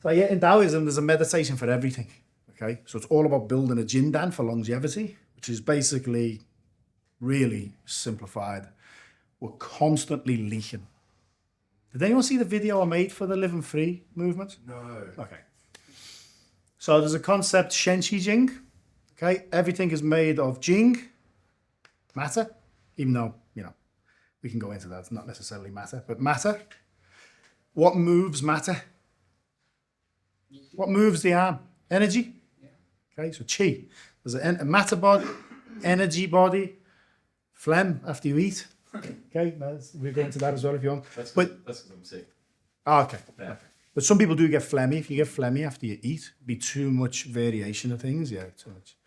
So yeah, in Taoism, there's a meditation for everything. Okay, so it's all about building a jindan for longevity, which is basically really simplified. We're constantly leaking. Did anyone see the video I made for the Living Free movement? No. Okay. So there's a concept, Shen Qi Jing. Okay, everything is made of Jing, matter, even though, you know, we can go into that. It's not necessarily matter, but matter. What moves matter? What moves the arm? Energy. Okay, so Qi. There's a matter body, energy body, phlegm after you eat. Okay, we'll go into that as well if you want. That's because I'm sick. Oh, okay. Yeah. But some people do get phlegmy. If you get phlegmy after you eat, it'd be too much variation of things. Yeah, too much.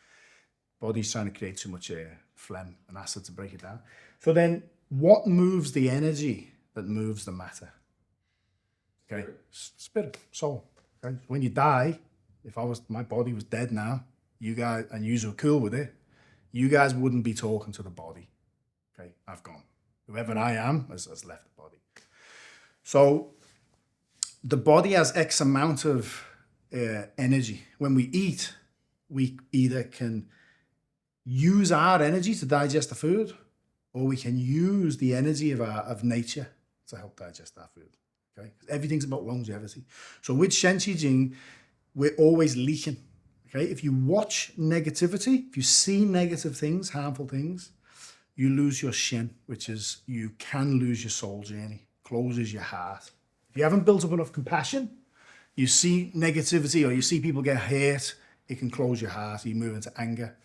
Body's trying to create too much phlegm and acid to break it down. So then, what moves the energy that moves the matter? Okay, spirit, soul. Okay, when you die, if my body was dead now, you guys, and you were cool with it, you guys wouldn't be talking to the body. Okay, I've gone. Whoever I am has left the body. So the body has X amount of energy. When we eat, we either can use our energy to digest the food, or we can use the energy of nature to help digest our food. Okay, everything's about longevity. So with Shen Qi Jing, we're always leaking. Okay, if you watch negativity, if you see negative things, harmful things, you lose your Shen, which is you can lose your soul journey, closes your heart. If you haven't built up enough compassion, you see negativity or you see people get hurt, it can close your heart, you move into anger.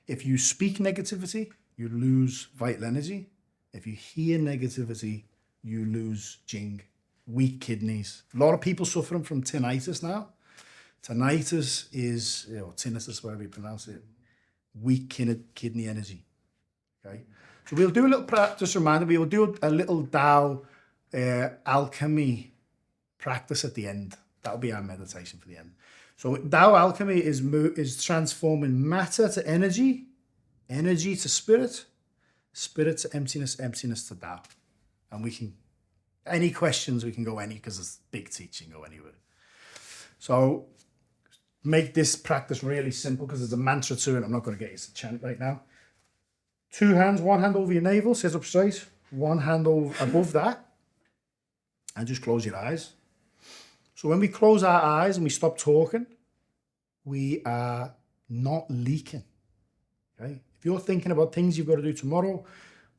If you speak negativity, you lose vital energy. If you hear negativity, you lose Jing, weak kidneys. A lot of people suffering from tinnitus now. Tinnitus is, tinnitus, whatever you pronounce it, weak kidney energy. Okay, so we'll do a little practice reminder. We will do a little Tao alchemy practice at the end. That'll be our meditation for the end. So Tao alchemy is transforming matter to energy, energy to spirit, spirit to emptiness, emptiness to Tao. And we can, any questions, we can go because it's big teaching, go anywhere. So make this practice really simple because there's a mantra to it. I'm not going to get you to chant right now. 2 hands, one hand over your navel, sit up straight, one hand above that, and just close your eyes. So when we close our eyes and we stop talking, we are not leaking. Okay? If you're thinking about things you've got to do tomorrow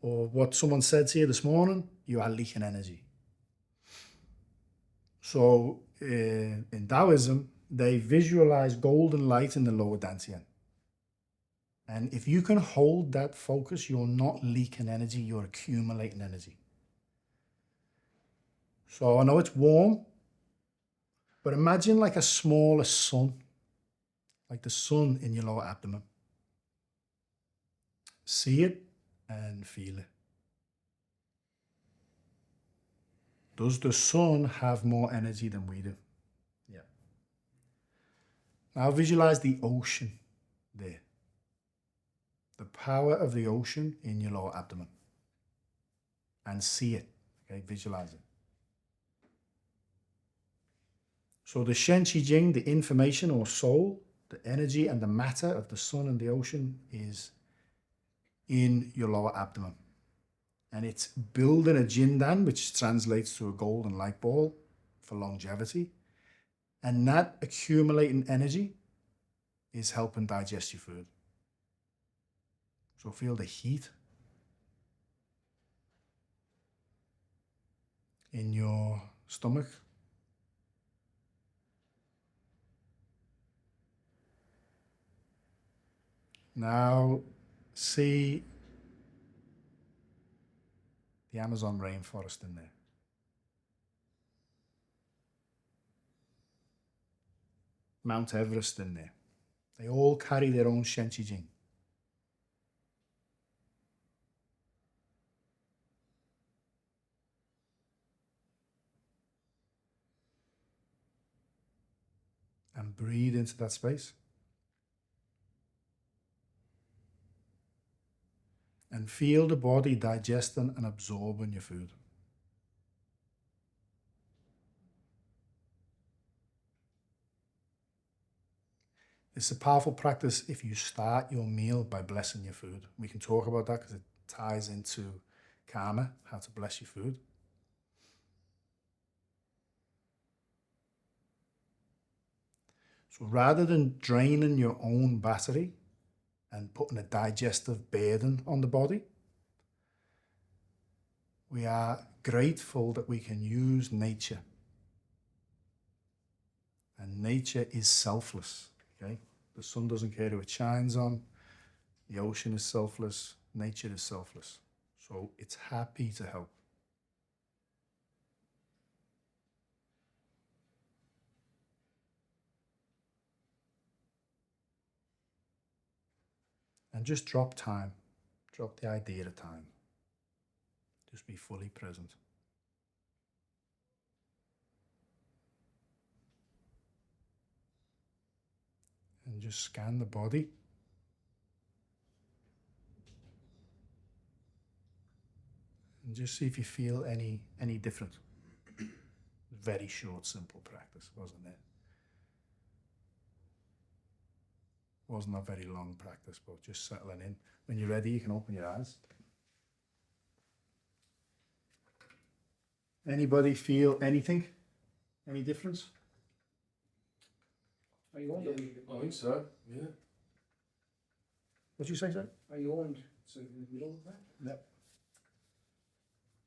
or what someone said to you this morning, you are leaking energy. So in Taoism, they visualize golden light in the lower dantian. And if you can hold that focus, you're not leaking energy, you're accumulating energy. So I know it's warm, but imagine like a smaller sun, like the sun in your lower abdomen. See it and feel it. Does the sun have more energy than we do? Yeah. Now visualize the ocean there. The power of the ocean in your lower abdomen. And see it. Okay, visualize it. So the Shen Qi Jing, the information or soul, the energy and the matter of the sun and the ocean is in your lower abdomen. And it's building a jindan, which translates to a golden light ball for longevity. And that accumulating energy is helping digest your food. So feel the heat in your stomach. Now see the Amazon rainforest in there. Mount Everest in there. They all carry their own Shen Qi Jing. And breathe into that space. And feel the body digesting and absorbing your food. It's a powerful practice if you start your meal by blessing your food. We can talk about that because it ties into karma, how to bless your food. So rather than draining your own battery and putting a digestive burden on the body, we are grateful that we can use nature. And nature is selfless, okay? The sun doesn't care who it shines on. The ocean is selfless. Nature is selfless. So it's happy to help. And just drop time. Drop the idea of time. Just be fully present. And just scan the body. And just see if you feel any different. Very short, simple practice, wasn't it? Wasn't a very long practice, but just settling in. When you're ready, you can open your eyes. Anybody feel anything? Any difference? Are you on? I think so, yeah. What'd you say, sir? Are you on? So in the middle of that? Yep.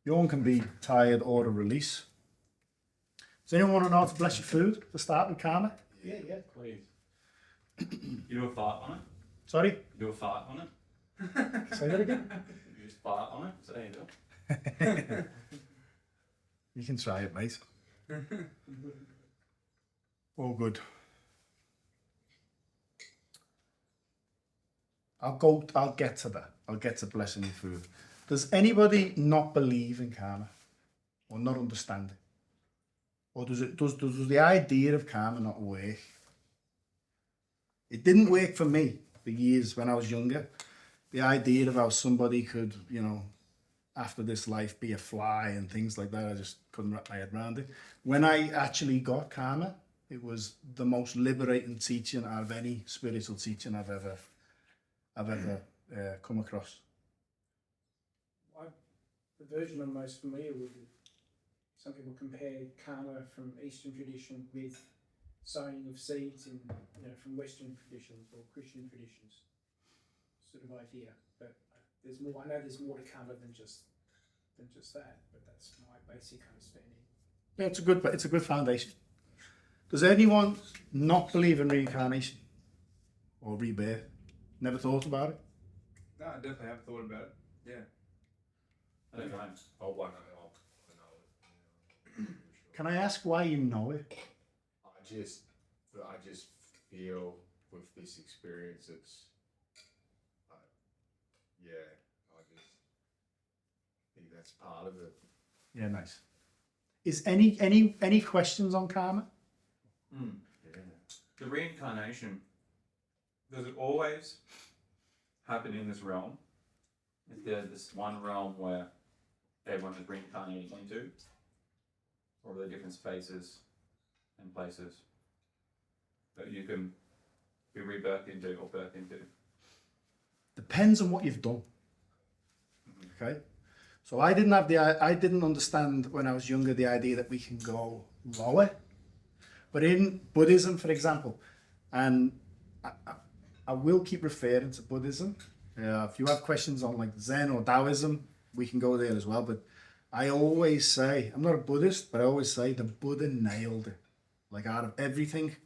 Yawn can be tired or a release. Does anyone want to know how to bless your food to start with karma? Yeah. Please. You do a fart on it? Sorry? You do a fart on it? Say that again? You just fart on it? Is that how you do it? You can try it, mate. All good. I'll get to that. I'll get to blessing your food. Does anybody not believe in karma? Or not understand it? Or does the idea of karma not work? It didn't work for me for years when I was younger. The idea of how somebody could, after this life be a fly and things like that, I just couldn't wrap my head around it. When I actually got karma, it was the most liberating teaching out of any spiritual teaching I've ever come across. The version I'm most familiar with, some people compare karma from Eastern tradition with sowing of seeds in, from Western traditions or Christian traditions, sort of idea. But there's more. I know there's more to karma than just that. But that's my basic understanding. Yeah, it's a good foundation. Does anyone not believe in reincarnation or rebirth? Never thought about it? No, I definitely have thought about it. Yeah. I don't know. Oh, why not? I know it. Can I ask why you know it? I just feel with this experience, it's, I just think that's part of it. Yeah, nice. Is any questions on karma? Yeah. The reincarnation, does it always happen in this realm? Is there this one realm where everyone is reincarnating into? Or are there different spaces and places that you can be rebirthed into or birthed into? Depends on what you've done. Okay, so I didn't understand when I was younger the idea that we can go lower. But in Buddhism, for example, and I will keep referring to Buddhism. If you have questions on like Zen or Taoism, we can go there as well. But I always say, I'm not a Buddhist, but I always say the Buddha nailed it. Like out of everything,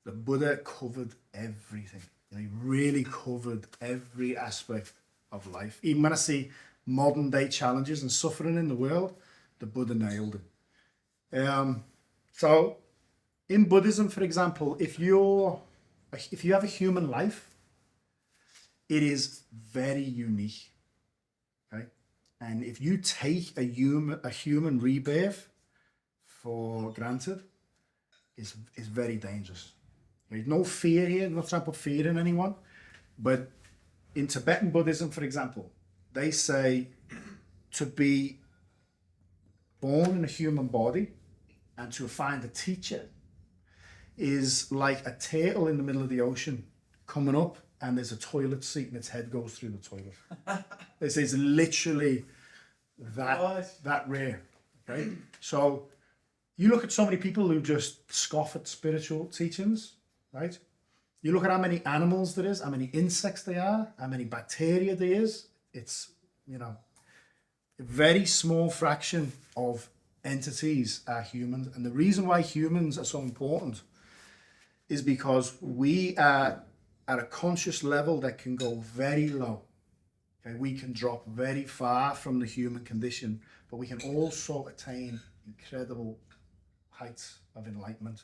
the Buddha covered everything. He really covered every aspect of life. Even when I see modern day challenges and suffering in the world, the Buddha nailed it. So in Buddhism, for example, if you have a human life, it is very unique. Okay? And if you take a human rebirth for granted, it's very dangerous. There's no fear here, I'm not trying to put fear in anyone, but in Tibetan Buddhism, for example, they say to be born in a human body and to find a teacher is like a turtle in the middle of the ocean coming up, and there's a toilet seat and its head goes through the toilet. This is literally that rare. Okay? So you look at so many people who just scoff at spiritual teachings, right? You look at how many animals there is, how many insects there are, how many bacteria there is. It's, you know, a very small fraction of entities are humans. And the reason why humans are so important is because we are at a conscious level that can go very low. Okay? We can drop very far from the human condition, but we can also attain incredible heights of enlightenment.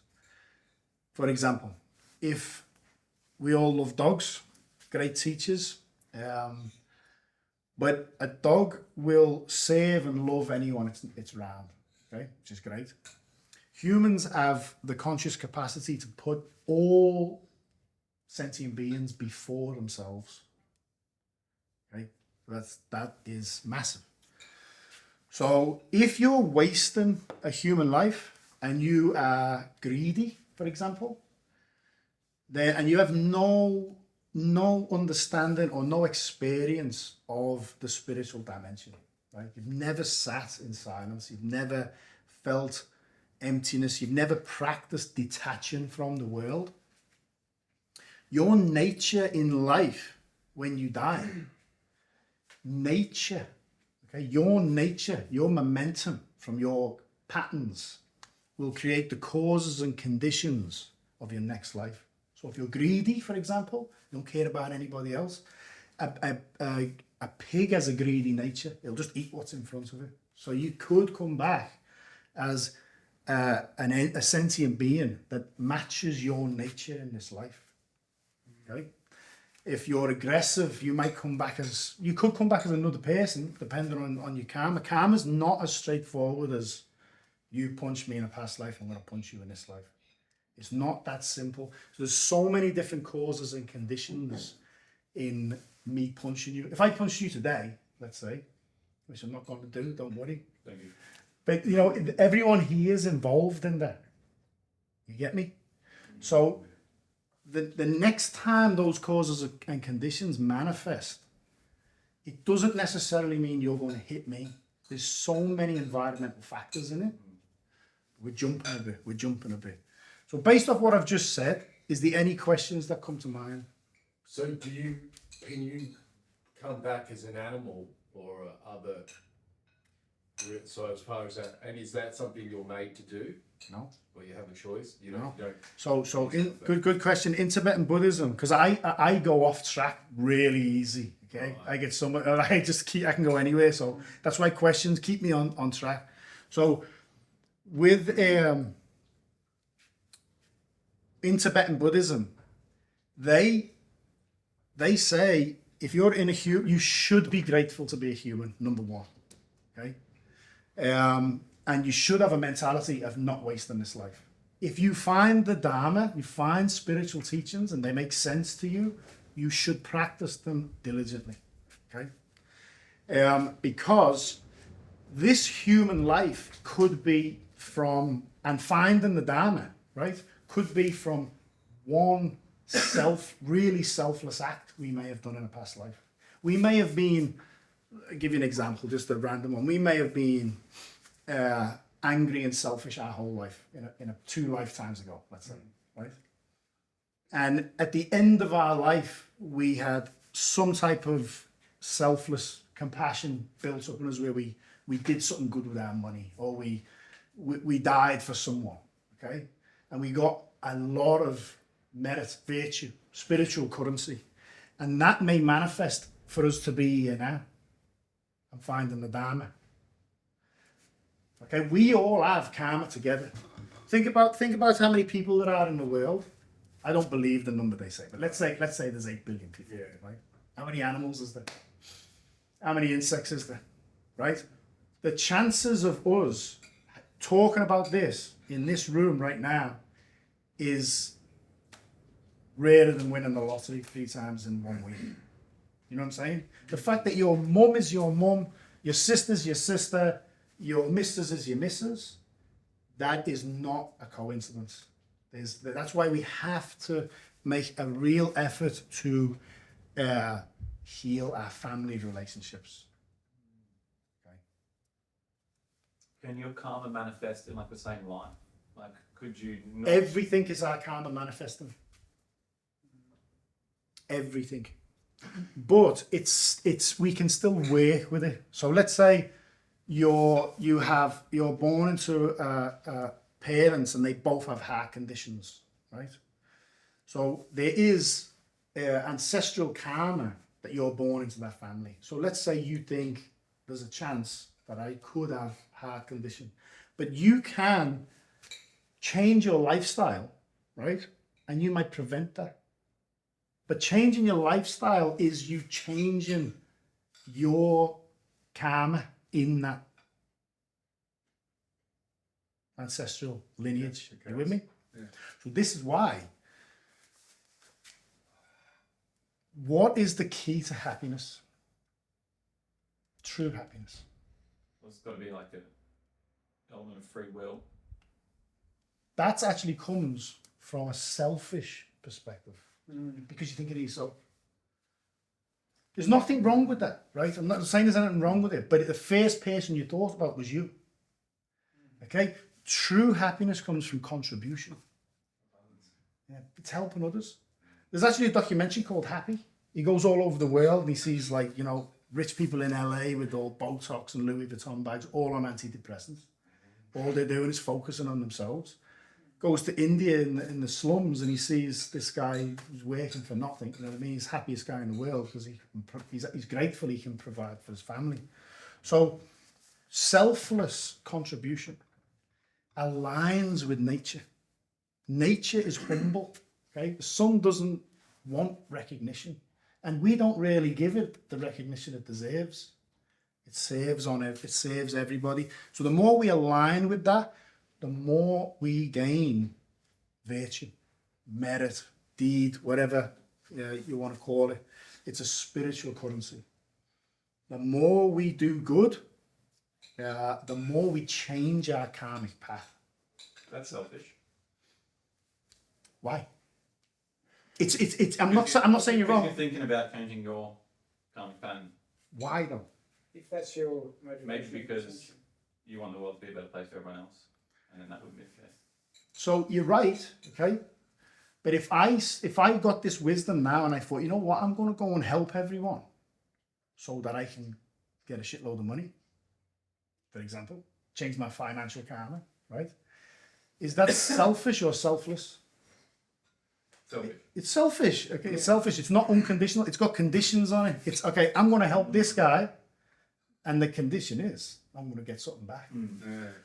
For example, if we all love dogs, great teachers, but a dog will save and love anyone it's around, okay, which is great. Humans have the conscious capacity to put all sentient beings before themselves. Okay, that is massive. So if you're wasting a human life and you are greedy, for example, then and you have no understanding or no experience of the spiritual dimension, right? You've never sat in silence, you've never felt emptiness, you've never practiced detaching from the world. Your nature in life when you die, nature, okay, your nature, your momentum from your patterns will create the causes and conditions of your next life. So if you're greedy, for example, you don't care about anybody else, a pig has a greedy nature. It'll just eat what's in front of it. So you could come back as a sentient being that matches your nature in this life. Okay? If you're aggressive, you could come back as another person, depending on your karma. Karma's not as straightforward as you punched me in a past life, I'm going to punch you in this life. It's not that simple. So there's so many different causes and conditions in me punching you. If I punched you today, let's say, which I'm not going to do, don't worry. Thank you. But, you know, everyone here is involved in that. You get me? So the next time those causes and conditions manifest, it doesn't necessarily mean you're going to hit me. There's so many environmental factors in it. We're jumping a bit. So based off what I've just said, is there any questions that come to mind? So can you come back as an animal or other? So as far as that, and is that something you're made to do? No. Or you have a choice? You No. don't. So good question. In Tibetan Buddhism, because I go off track really easy. Okay, I get I can go anywhere. So that's why questions keep me on track. So with in Tibetan Buddhism, they say if you're in you should be grateful to be a human, number one. Okay? And you should have a mentality of not wasting this life. If you find the Dharma, you find spiritual teachings and they make sense to you, you should practice them diligently. Okay? Because this human life could be from, and finding the Dharma, right, could be from one really selfless act we may have done in a past life. We may have been, I'll give you an example, just a random one. We may have been angry and selfish our whole life in a 2 lifetimes ago, let's say, right? And at the end of our life, we had some type of selfless compassion built up in us where we did something good with our money, or we died for someone, okay? And we got a lot of merit, virtue, spiritual currency. And that may manifest for us to be here now and finding the Dharma. Okay, we all have karma together. Think about how many people there are in the world. I don't believe the number they say, but let's say there's 8 billion people, right? How many animals is there? How many insects is there? Right? The chances of us talking about this in this room right now is rarer than winning the lottery 3 times in 1 week. You know what I'm saying? The fact that your mum is your mum, your sister's your sister, your missus is your missus, that is not a coincidence. That's why we have to make a real effort to heal our family relationships. Okay. Can your karma manifest in like the same life? Like, could you not? Everything is our karma manifesting. Everything. But it's we can still work with it. So let's say you're born into parents and they both have heart conditions, right? So there is ancestral karma that you're born into that family. So let's say you think there's a chance that I could have heart condition, but you can change your lifestyle, right? And you might prevent that. But changing your lifestyle is you changing your karma in that ancestral lineage. Yes, You with me? Yeah. So this is why. What is the key to happiness? True happiness. Well, it's got to be like an element of free will. That actually comes from a selfish perspective. Because you think of yourself. There's nothing wrong with that, right? I'm not saying there's anything wrong with it, but the first person you thought about was you. Okay? True happiness comes from contribution. Yeah, it's helping others. There's actually a documentary called Happy. He goes all over the world and he sees, like, you know, rich people in LA with all Botox and Louis Vuitton bags, all on antidepressants. All they're doing is focusing on themselves. Goes to India in the slums and he sees this guy who's working for nothing. You know what I mean? He's the happiest guy in the world because he's grateful he can provide for his family. So selfless contribution aligns with nature. Nature is humble. Okay, the sun doesn't want recognition, and we don't really give it the recognition it deserves. It serves everybody. So the more we align with that, the more we gain virtue, merit, deed, whatever you want to call it. It's a spiritual currency. The more we do good, the more we change our karmic path. That's selfish. Why? It's. I'm not saying you're Because wrong. you're thinking about changing your karmic pattern. Why though? If that's your motivation. Maybe because you want the world to be a better place for everyone else, and then that wouldn't be the case. So you're right, okay? But if I got this wisdom now and I thought, you know what, I'm going to go and help everyone so that I can get a shitload of money, for example, change my financial karma, right? Is that selfish or selfless? Selfish. It's selfish, okay? It's selfish. It's not unconditional. It's got conditions on it. It's, okay, I'm going to help this guy, and the condition is I'm going to get something back.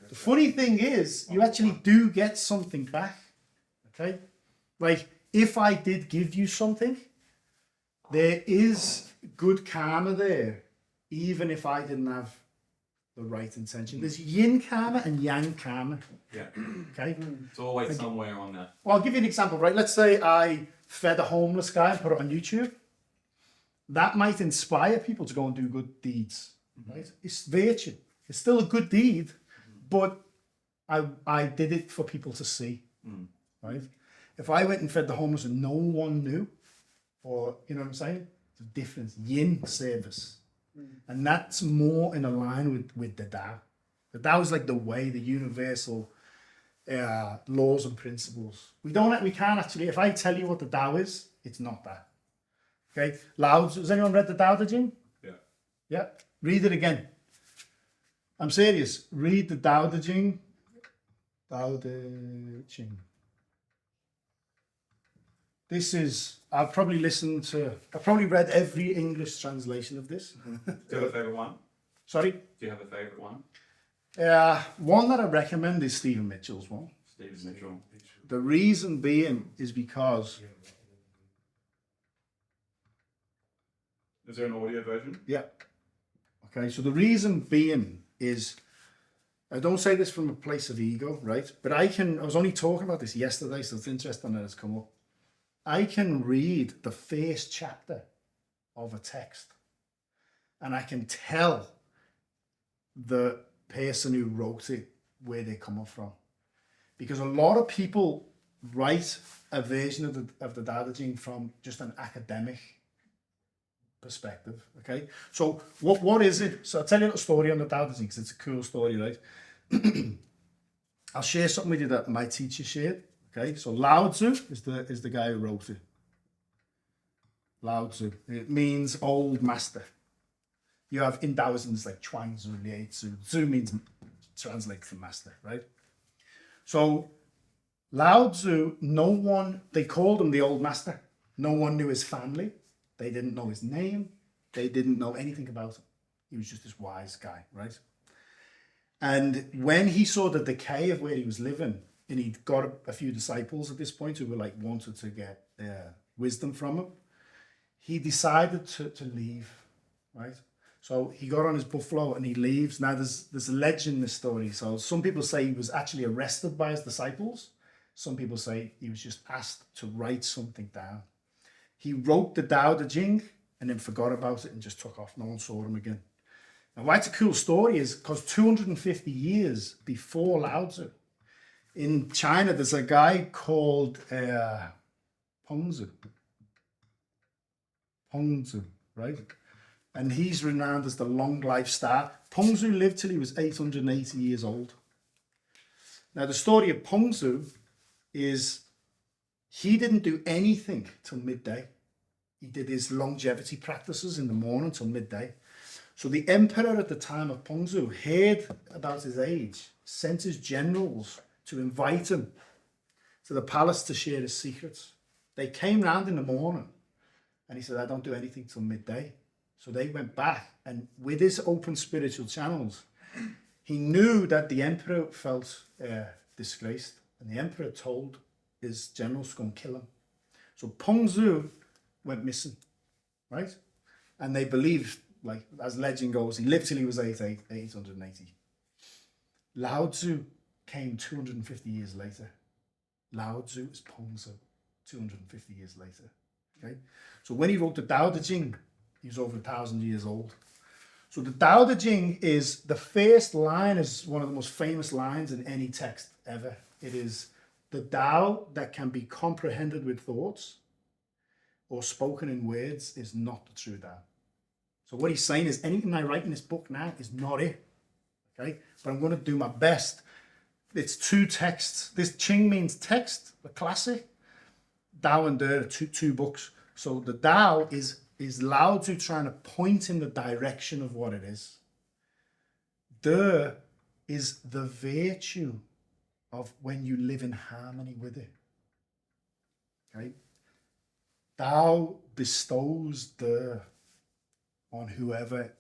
The funny thing is, you actually do get something back, okay? Like, if I did give you something, there is good karma there, even if I didn't have the right intention. There's yin karma and yang karma, Yeah. okay? It's always somewhere on that. Well, I'll give you an example, right? Let's say I fed a homeless guy and put it on YouTube. That might inspire people to go and do good deeds, right? It's virtue. It's still a good deed, but I did it for people to see, right? If I went and fed the homeless and no one knew, or, you know what I'm saying? It's a difference. Yin service. And that's more in line with the Tao. The Tao is like the way, the universal laws and principles. We can't actually, if I tell you what the Tao is, it's not that. Okay? Loud. Has anyone read the Tao Te Ching? Yeah. Yeah. Read it again. I'm serious. Read the Tao Te Ching. Tao Te Ching. This is, I've probably read every English translation of this. Do you have a favourite one? Sorry? Do you have a favourite one? One that I recommend is Stephen Mitchell's one. Stephen Mitchell. The reason being is because, Is there an audio version? yeah. Okay, so the reason being is, I don't say this from a place of ego, right? But I was only talking about this yesterday, so it's interesting that it's come up. I can read the first chapter of a text and I can tell the person who wrote it where they're coming from. Because a lot of people write a version of the Tao Te Ching from just an academic perspective. Okay, so what is it? So I'll tell you a little story on the Tao Te Ching because it's a cool story, right? I'll share something with you that my teacher shared. Okay, so Lao Tzu is the guy who wrote it. Lao Tzu. It means old master. You have in Taoism like Chuang Tzu, Lie Tzu. Tzu means translates to master, right? So Lao Tzu, they called him the old master. No one knew his family. They didn't know his name. They didn't know anything about him. He was just this wise guy, right? And when he saw the decay of where he was living, and he'd got a few disciples at this point who were like wanted to get wisdom from him, he decided to leave, right? So he got on his buffalo and he leaves. Now there's a legend in this story. So some people say he was actually arrested by his disciples. Some people say he was just asked to write something down. He wrote the Tao Te Ching and then forgot about it and just took off. No one saw him again. And why it's a cool story is because 250 years before Lao Tzu, in China, there's a guy called Pengzu, right? And he's renowned as the long life star. Pengzu lived till he was 880 years old. Now, the story of Pengzu is he didn't do anything till midday. He did his longevity practices in the morning till midday. So the emperor at the time of Pengzu heard about his age, sent his generals to invite him to the palace to share his secrets. They came round in the morning and he said, I don't do anything till midday. So they went back, and with his open spiritual channels, he knew that the emperor felt disgraced, and the emperor told his generals to go and kill him. So Pengzu went missing, right? And they believed, like as legend goes, he lived till he was 880. Lao Tzu came 250 years later. Lao Tzu is Pengzu 250 years later. Okay, so when he wrote the Tao Te Ching, he was over 1,000 years old. So the Tao Te Ching is the first line, is one of the most famous lines in any text ever. It is the Tao that can be comprehended with thoughts or spoken in words is not the true Tao. So what he's saying is anything I write in this book now is not it. Okay, but I'm going to do my best. It's two texts. This Ching means text, the classic. Tao and De are two books. So the Tao is Lao Tzu trying to point in the direction of what it is. De is the virtue of when you live in harmony with it. Okay? Tao bestows De on whoever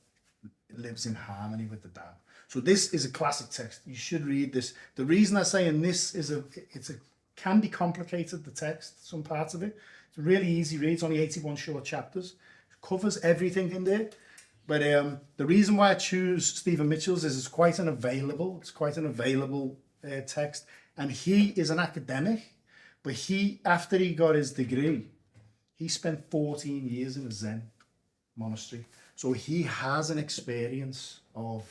lives in harmony with the Tao. So this is a classic text. You should read this. The reason I say in this is can be complicated, the text, some parts of it. It's a really easy read. It's only 81 short chapters. It covers everything in there. But the reason why I choose Stephen Mitchell's is it's quite an available text. And he is an academic, but after he got his degree, he spent 14 years in a Zen monastery. So he has an experience of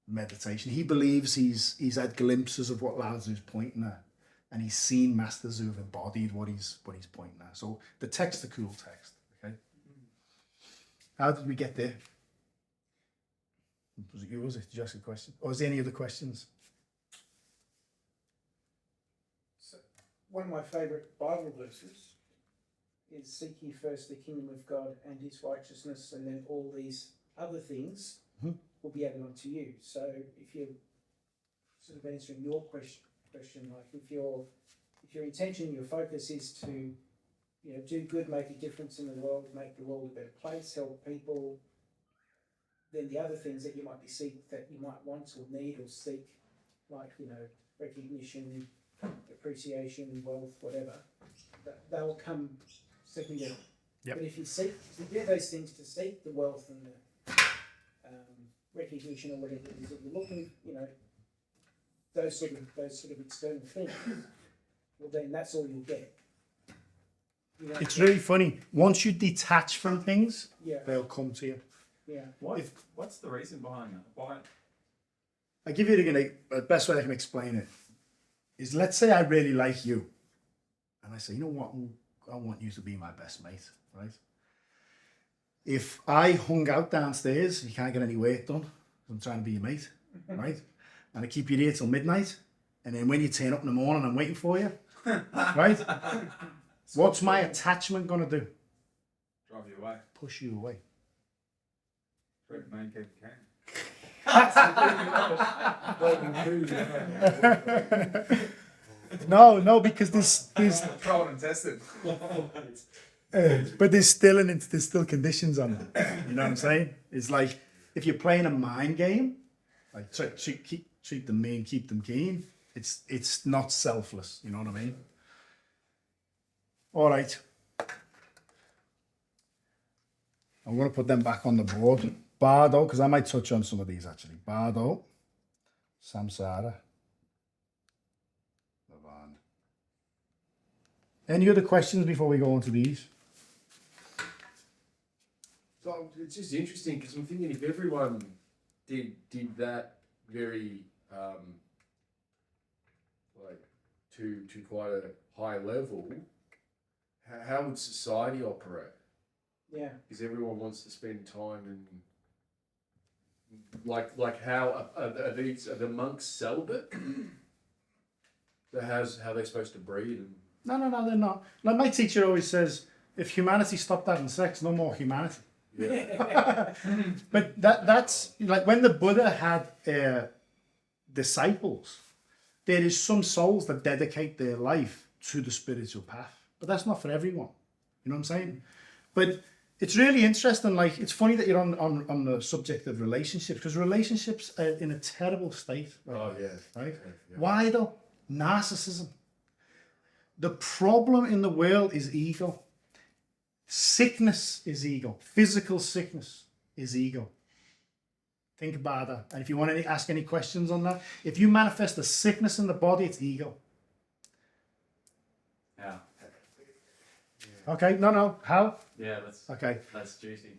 meditation. He believes he's had glimpses of what Lao Tzu's pointing at. And he's seen masters who have embodied what he's pointing at. So the text's a cool text. Okay. How did we get there? Was it you? Did you ask a question? Or is there any other questions? So one of my favourite Bible verses is seek ye first the kingdom of God and his righteousness, and then all these other things will be added unto you. So if you're sort of answering your question, like if your intention, your focus is to do good, make a difference in the world, make the world a better place, help people, then the other things that you might want or need or seek, like recognition, appreciation, wealth, whatever, they'll come secondary. Yep. But if you do those things to seek the wealth and the recognition or whatever it is that you're looking, those sort of external things, well then that's all you'll get. It's really funny. Once you detach from things, Yeah. they'll come to you. Yeah. What's the reason behind that? Why? I give you the best way I can explain it. is, let's say I really like you, and I say, you know what, I want you to be my best mate, right? If I hung out downstairs, you can't get any work done, I'm trying to be your mate, right? And I keep you here till midnight, and then when you turn up in the morning, I'm waiting for you, right? What's my attachment gonna do? Drive you away. Push you away. Great main cave can. No, because there's Tried and tested. but there's still conditions on it. You know what I'm saying? It's like if you're playing a mind game, like treat them mean, keep them keen. It's not selfless. You know what I mean? All right. I'm going to put them back on the board. Bardo, because I might touch on some of these actually. Bardo, Samsara, Lavan. Any other questions before we go on to these? So it's just interesting because I'm thinking if everyone did that very like to quite a high level, how would society operate? Yeah. Because everyone wants to spend time and like how are the monks celibate? How they're supposed to breed and No, they're not. Like my teacher always says, if humanity stopped having sex, no more humanity. yeah. But that's like when the Buddha had disciples, there is some souls that dedicate their life to the spiritual path, but that's not for everyone. You know what I'm saying? But it's really interesting. Like it's funny that you're on the subject of relationships, because relationships are in a terrible state. Oh yeah. Right? Yeah. Why though? Narcissism. The problem in the world is ego. Sickness is ego. Physical sickness is ego. Think about that. And if you want to ask any questions on that, if you manifest a sickness in the body, it's ego. Yeah. Okay, no. How? Yeah, that's juicy.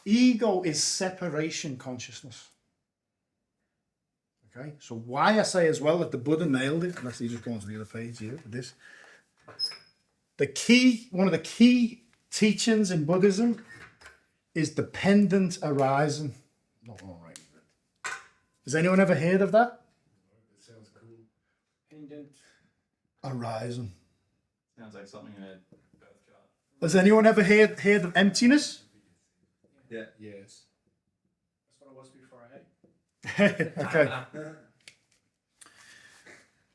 Ego is separation consciousness. Okay, so why I say as well that the Buddha nailed it, let's see, just go on to the other page here with this. One of the key teachings in Buddhism is dependent arising. Not all right. Has anyone ever heard of that? That sounds cool. Dependent. Arising. Sounds like something in a birth chart. Has anyone ever heard of emptiness? Yeah. Yes. That's what I was before I had. Okay.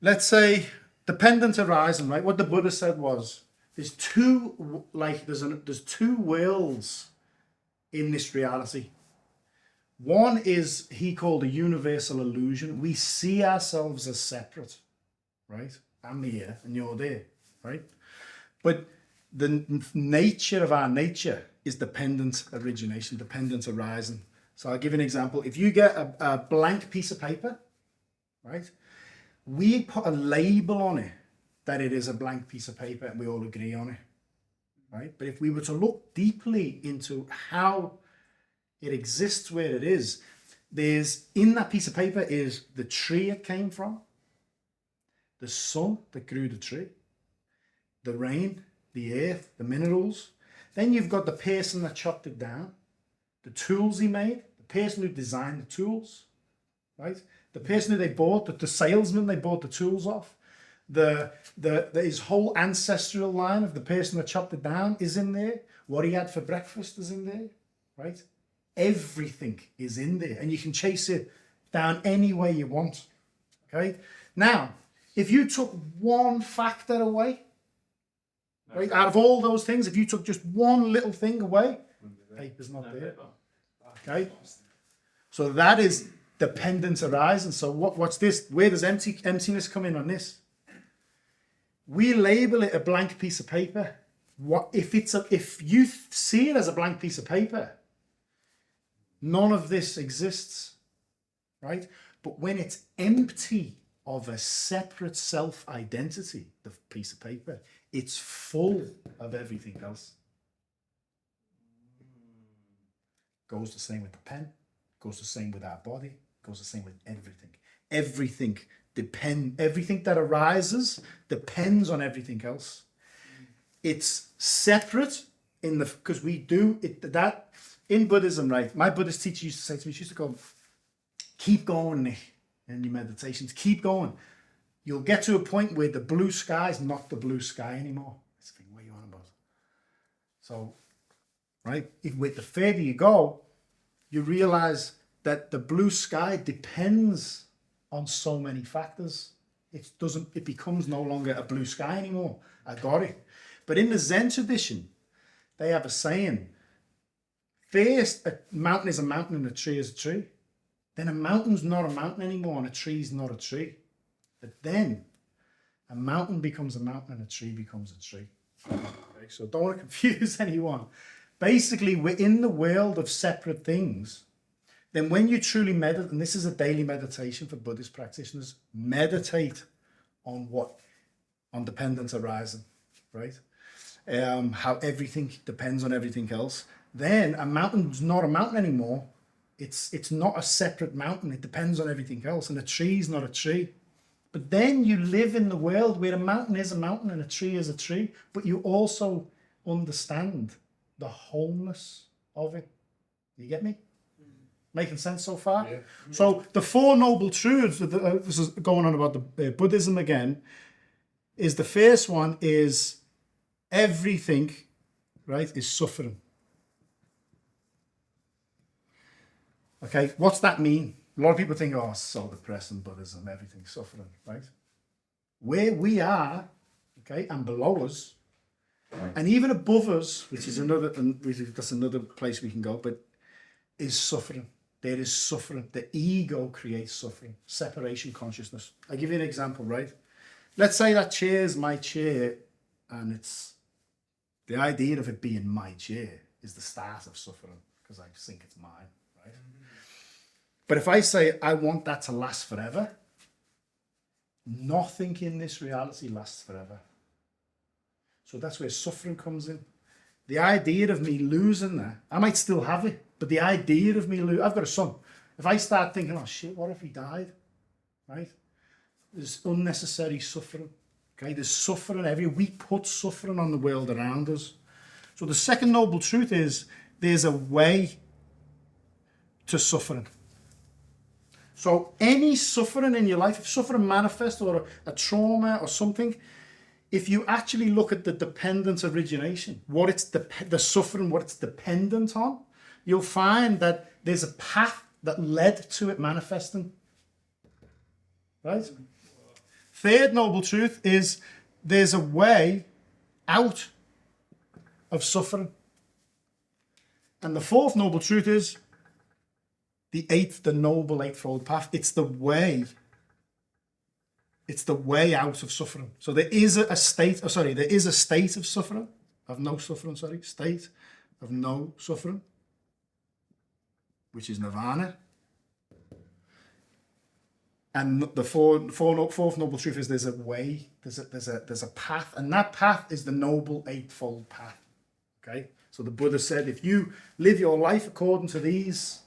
Let's say dependent arising, right? What the Buddha said was there's two worlds in this reality. One is he called a universal illusion. We see ourselves as separate, right? I'm here and you're there, right? But the nature of our nature is dependent origination, dependent arising. So I'll give you an example. If you get a blank piece of paper, right? We put a label on it that it is a blank piece of paper and we all agree on it, right? But if we were to look deeply into how it exists where it is, there's in that piece of paper is the tree it came from, the sun that grew the tree, the rain, the earth, the minerals. Then you've got the person that chopped it down, the tools he made, the person who designed the tools, right? The person who they bought, the salesman they bought the tools off, his whole ancestral line of the person that chopped it down is in there. What he had for breakfast is in there, right? Everything is in there, and you can chase it down any way you want. Okay. Now, if you took one factor away, right, out of all those things, if you took just one little thing away, paper's not there. Okay. So that is dependence arising. So what's this? Where does emptiness come in on this? We label it a blank piece of paper. What if you see it as a blank piece of paper? None of this exists, right? But when it's empty of a separate self-identity, the piece of paper, it's full of everything else. Goes the same with the pen, goes the same with our body, goes the same with everything. Everything everything that arises depends on everything else. It's separate because we do it, that in Buddhism, right? My Buddhist teacher used to say to me, she used to go, keep going, Nick, in your meditations, keep going. You'll get to a point where the blue sky is not the blue sky anymore. That's the thing, what are you on about? So, right, with the further you go, you realize that the blue sky depends on so many factors. It becomes no longer a blue sky anymore. I got it. But in the Zen tradition, they have a saying, first a mountain is a mountain and a tree is a tree. Then a mountain's not a mountain anymore and a tree's not a tree. But then a mountain becomes a mountain and a tree becomes a tree. Okay, so don't want to confuse anyone. Basically, we're in the world of separate things. Then when you truly meditate, and this is a daily meditation for Buddhist practitioners, meditate on on dependence arising, right? How everything depends on everything else. Then a mountain's not a mountain anymore. It's not a separate mountain. It depends on everything else. And a tree's not a tree. But then you live in the world where a mountain is a mountain and a tree is a tree, but you also understand the wholeness of it. Do you get me? Making sense so far? Yeah. So the Four Noble Truths, this is going on about the Buddhism again, is the first one is everything, right, is suffering. Okay, what's that mean? A lot of people think, oh, it's so depressing, Buddhism, everything's suffering, right? Where we are, okay, and below us, and even above us, which is that's another place we can go, but is suffering. There is suffering. The ego creates suffering. Separation consciousness. I'll give you an example, right? Let's say that chair is my chair, and it's the idea of it being my chair is the start of suffering because I think it's mine, right? But if I say I want that to last forever, nothing in this reality lasts forever. So that's where suffering comes in. The idea of me losing that, I might still have it, but the idea of me I've got a son. If I start thinking, oh shit, what if he died? Right? There's unnecessary suffering. Okay, there's suffering everywhere. We put suffering on the world around us. So the second noble truth is there's a way to suffering. So any suffering in your life, if suffering manifests or a trauma or something, if you actually look at the dependent origination, what it's the suffering, what it's dependent on, you'll find that there's a path that led to it manifesting. Right? Third noble truth is there's a way out of suffering. And the fourth noble truth is the noble eightfold path. It's the way out of suffering. So there is a state of suffering, of no suffering, state of no suffering, which is nirvana. And the fourth noble truth is there's a way, there's a path, and that path is the noble eightfold path. Okay? So the Buddha said, if you live your life according to these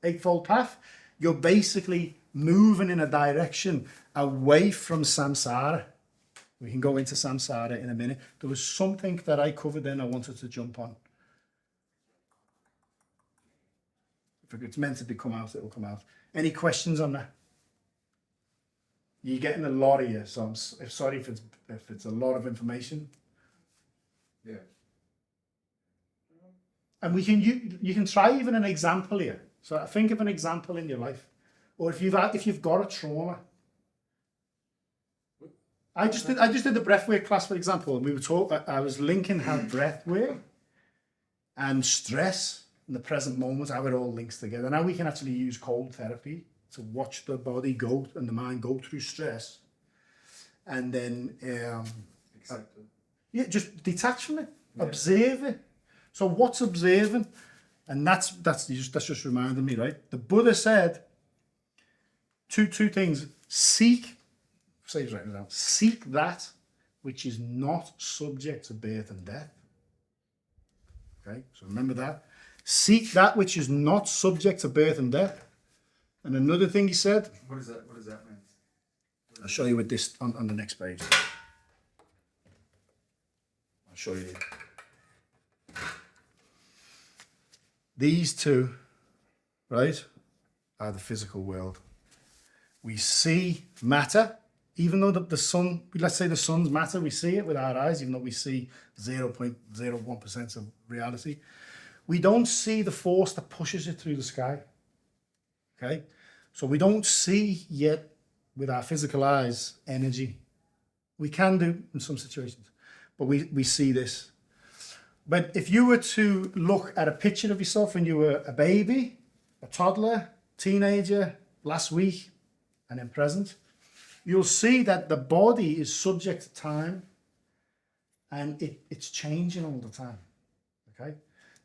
eightfold path, you're basically moving in a direction away from samsara. We can go into samsara in a minute. There was something that I covered then I wanted to jump on. If it's meant to come out, it will come out. Any questions on that? You're getting a lot here, so I'm sorry if it's a lot of information. Yeah. And you can try even an example here. So think of an example in your life, or if you've got a trauma. I just did the breathwork class, for example, and we were I was linking how breathwork and stress in the present moment, how it all links together. Now we can actually use cold therapy to watch the body go and the mind go through stress, and then Accept it. yeah, just detach from it, observe it. So what's observing? And that's just reminding me, right? The Buddha said two things: seek that which is not subject to birth and death. Okay, so remember that. Seek that which is not subject to birth and death. And another thing he said. What does that mean? I'll show you with this on the next page. I'll show you. These two, right, are the physical world. We see matter, even though the sun, let's say the sun's matter, we see it with our eyes, even though we see 0.01% of reality. We don't see the force that pushes it through the sky. Okay? So we don't see yet with our physical eyes energy. We can do in some situations, but we see this. But if you were to look at a picture of yourself when you were a baby, a toddler, teenager, last week, and then present, you'll see that the body is subject to time and it's changing all the time. Okay?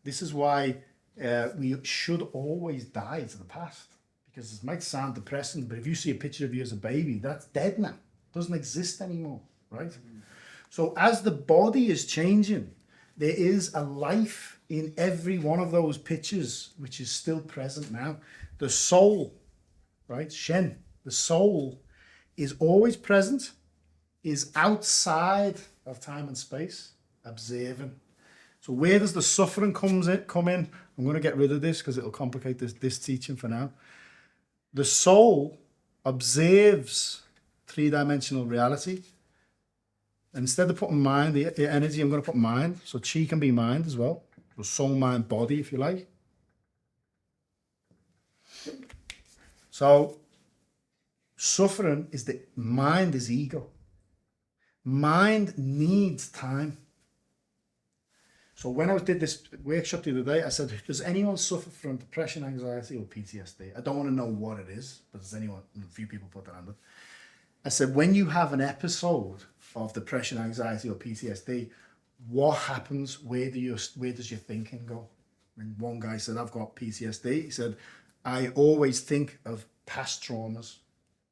This is why we should always die to the past, because it might sound depressing, but if you see a picture of you as a baby, that's dead now. It doesn't exist anymore, right? So as the body is changing, there is a life in every one of those pictures which is still present now. The soul, right? Shen, the soul is always present, is outside of time and space, observing. So where does the suffering come in? I'm going to get rid of this because it'll complicate this teaching for now. The soul observes three-dimensional reality. And instead of putting mind, the energy, I'm going to put mind. So chi can be mind as well. So soul, mind, body, if you like. So suffering is the mind is ego. Mind needs time. So when I did this workshop the other day, I said, does anyone suffer from depression, anxiety, or PTSD? I don't want to know what it is, but does anyone? A few people put that under. I said, when you have an episode of depression, anxiety, or PTSD, what happens? Where does your thinking go? And one guy said, I've got PTSD. He said, I always think of past traumas,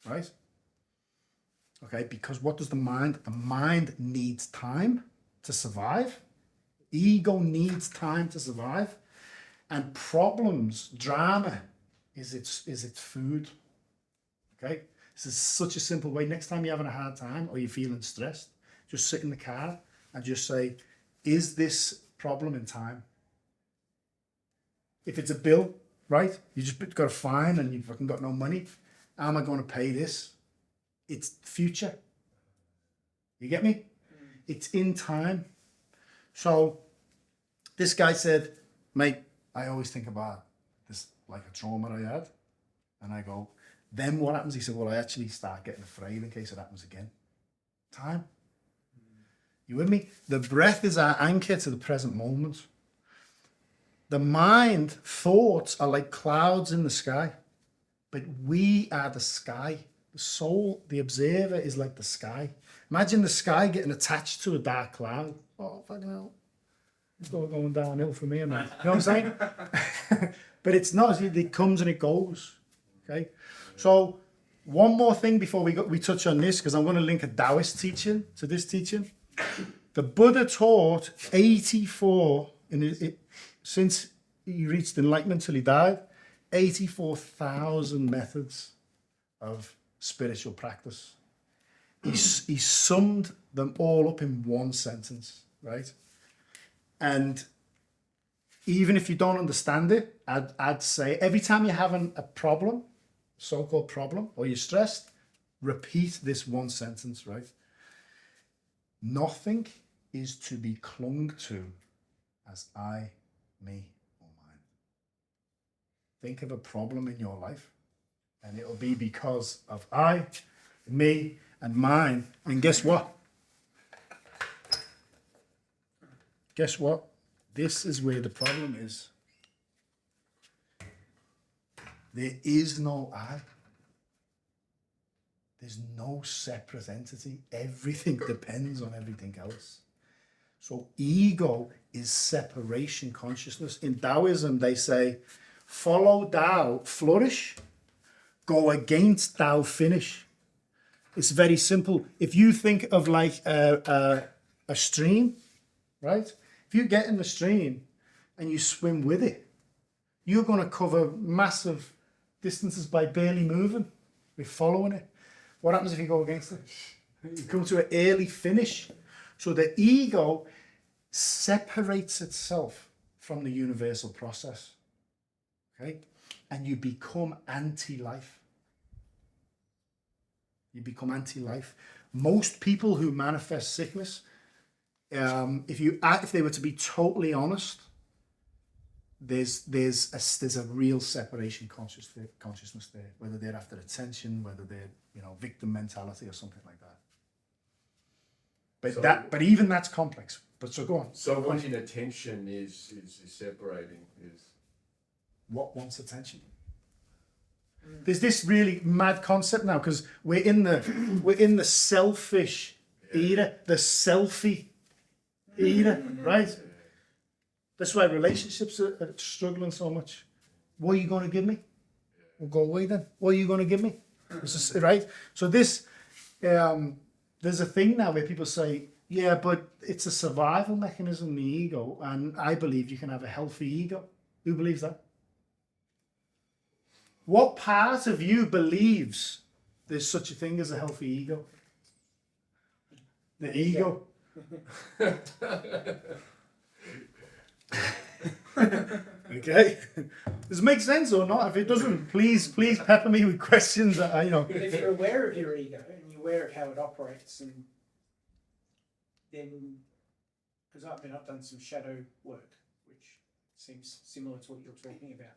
right? Okay, because what does the mind? The mind needs time to survive. Ego needs time to survive. And problems, drama, is its food. Okay? This is such a simple way. Next time you're having a hard time or you're feeling stressed, just sit in the car and just say, is this problem in time? If it's a bill, right? You just got a fine and you've fucking got no money. How am I going to pay this? It's future. You get me? It's in time. So this guy said, mate, I always think about this like a trauma I had. And I go, then what happens? He said, well, I actually start getting afraid in case it happens again. Time. You with me? The breath is our anchor to the present moment. The mind, thoughts are like clouds in the sky, but we are the sky. The soul, the observer, is like the sky. Imagine the sky getting attached to a dark cloud. Oh, fucking hell. It's all going downhill for me, man. You know what I'm saying? But it's not. It comes and it goes. Okay? So, one more thing before we touch on this, because I'm going to link a Taoist teaching to this teaching. The Buddha taught 84, since he reached enlightenment till he died, 84,000 methods of spiritual practice. He summed them all up in one sentence, right? And even if you don't understand it, I'd say every time you're having a problem, so-called problem, or you're stressed, repeat this one sentence, right? Nothing is to be clung to as I, me, or mine. Think of a problem in your life, and it'll be because of I, me, and mine. And guess what? Guess what? This is where the problem is. There is no I. There's no separate entity. Everything depends on everything else. So ego is separation consciousness. In Taoism, they say, follow Tao, flourish. Go against Tao, finish. It's very simple. If you think of like a stream, right? If you get in the stream and you swim with it, you're going to cover massive distances by barely moving. We're following it. What happens if you go against it? You come to an early finish. So the ego separates itself from the universal process. Okay? And you become anti-life. You become anti-life. Most people who manifest sickness, if they were to be totally honest, there's a real separation consciousness there. Whether they're after attention, whether they're victim mentality or something like that. But even that's complex. But so go on. So wanting attention is separating. Is What wants attention? There's this really mad concept now because we're in the selfish era, the selfie era, right? That's why relationships are struggling so much. What are you going to give me? We'll go away then. What are you going to give me? Right? So this, there's a thing now where people say, yeah, but it's a survival mechanism, the ego, and I believe you can have a healthy ego. Who believes that? What part of you believes there's such a thing as a healthy ego? The ego. Okay. Does it make sense or not? If it doesn't, please pepper me with questions. If you're aware of your ego and you're aware of how it operates, and then, because I've done some shadow work, which seems similar to what you're talking about.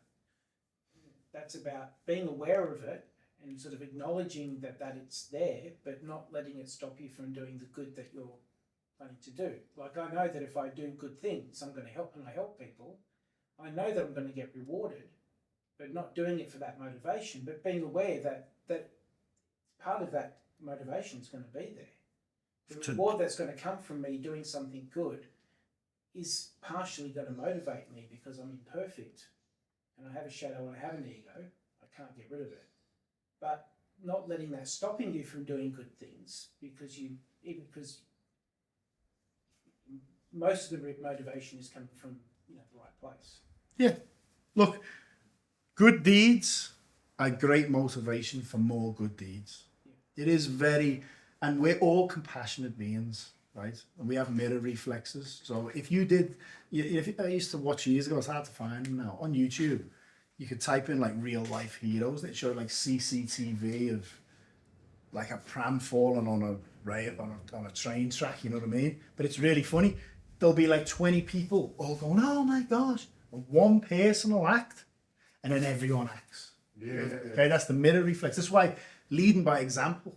That's about being aware of it and sort of acknowledging that it's there, but not letting it stop you from doing the good that you're planning to do. Like, I know that if I do good things, I'm going to help, and I help people. I know that I'm going to get rewarded, but not doing it for that motivation, but being aware that part of that motivation is going to be there. The reward that's going to come from me doing something good is partially going to motivate me because I'm imperfect. And I have a shadow and I have an ego, I can't get rid of it. But not letting that stopping you from doing good things because most of the motivation is coming from the right place. Yeah. Look, good deeds are great motivation for more good deeds. Yeah. It is and we're all compassionate beings, right? And we have mirror reflexes. So if I used to watch years ago, it's hard to find them now, on YouTube, you could type in like real life heroes that show like CCTV of like a pram falling on a train track, you know what I mean? But it's really funny. There'll be like 20 people all going, oh my gosh, and one person will act, and then everyone acts. Yeah. Okay, that's the mirror reflex. That's why leading by example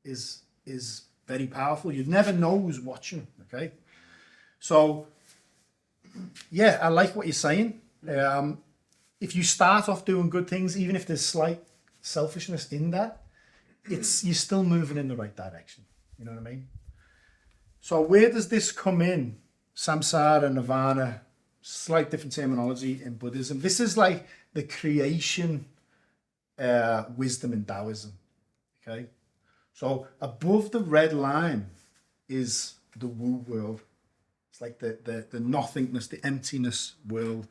is very powerful. You never know who's watching, okay? So, yeah, I like what you're saying. If you start off doing good things, even if there's slight selfishness in that, you're still moving in the right direction. You know what I mean? So where does this come in? Samsara, nirvana, slight different terminology in Buddhism. This is like the creation wisdom in Taoism. Okay? So above the red line is the Wu world. It's like the nothingness, the emptiness world.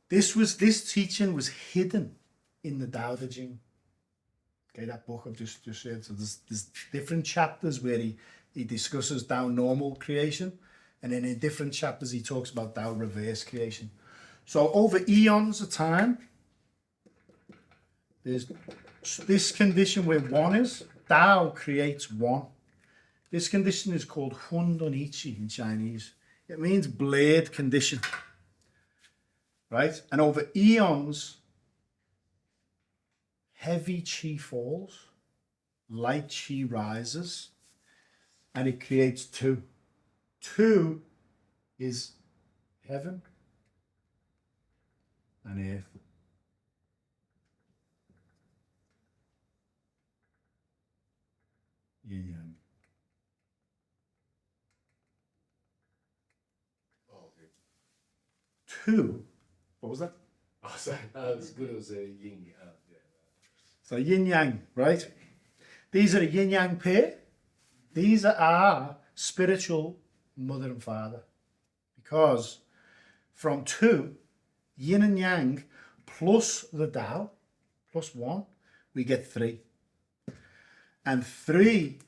This teaching was hidden in the Tao Te Ching. Okay, that book I've just shared. So there's different chapters where he discusses Tao normal creation, and then in different chapters he talks about Tao reverse creation. So over eons of time, there's this condition where one is, Tao creates one. This condition is called Hun Dun Ichi in Chinese. It means blade condition. Right? And over eons, heavy chi falls, light chi rises, and it creates two. Two is heaven and earth. Yin yang. Oh, okay. Two. What was that? Oh, so as good as a yin. Yeah. So yin yang, right? These are a yin yang pair. These are our spiritual mother and father. Because from two, yin and yang plus the Tao, plus one, we get 3. And 3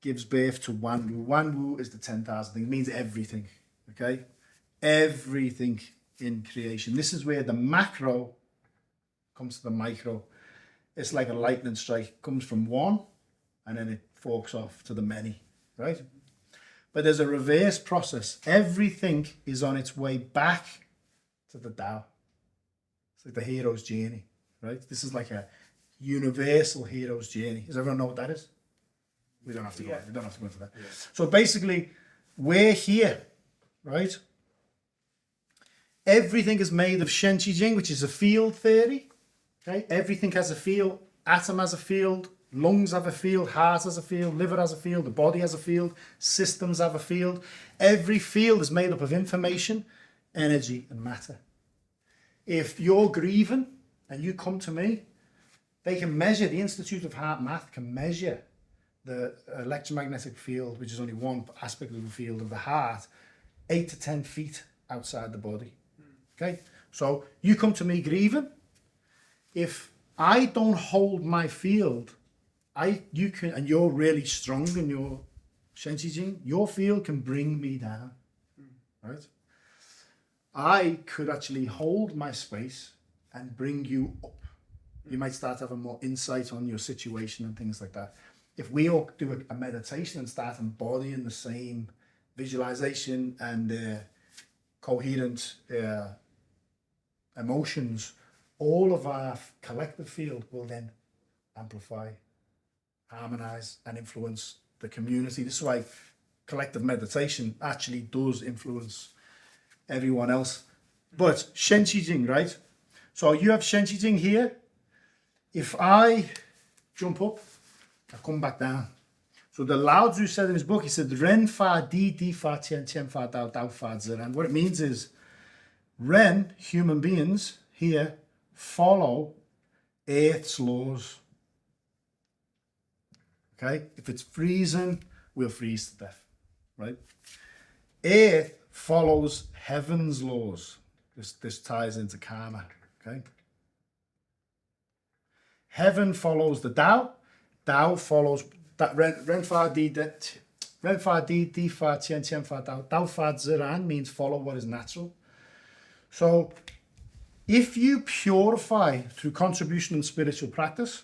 gives birth to Wan Wu. Wan Wu is the 10,000 things. It means everything, okay? Everything in creation. This is where the macro comes to the micro. It's like a lightning strike. It comes from one and then it forks off to the many, right? But there's a reverse process. Everything is on its way back to the Tao. It's like the hero's journey, right? This is like a universal hero's journey. Does everyone know what that is? We don't have to go. We don't have to go into that. Yeah. So basically, we're here, right? Everything is made of Shen Qi Jing, which is a field theory. Okay, everything has a field. Atom has a field. Lungs have a field. Heart has a field. Liver has a field. The body has a field. Systems have a field. Every field is made up of information, energy, and matter. If you're grieving and you come to me, they can measure, the Institute of Heart Math can measure the electromagnetic field, which is only one aspect of the field of the heart, 8 to 10 feet outside the body. Okay, so you come to me grieving. If I don't hold my field, you can, and you're really strong in your Shen Qi Jing, your field can bring me down, right? I could actually hold my space and bring you up. You might start having more insight on your situation and things like that. If we all do a meditation and start embodying the same visualization and coherent emotions, all of our collective field will then amplify, harmonize, and influence the community. This is why collective meditation actually does influence everyone else. But Shen Qi Jing, right? So you have Shen Qi Jing here. If I jump up, I come back down. So the Lao Tzu said in his book, he said, Ren fa di, di fa tian, tian fa dao, dao fa zi. And what it means is, Ren, human beings here, follow Earth's laws. Okay? If it's freezing, we'll freeze to death, right? Earth follows heaven's laws. This ties into karma, okay? Heaven follows the Tao. Tao follows that Ren fa di di fa tian tian fa Tao. Tao fa ziran means follow what is natural. So if you purify through contribution and spiritual practice,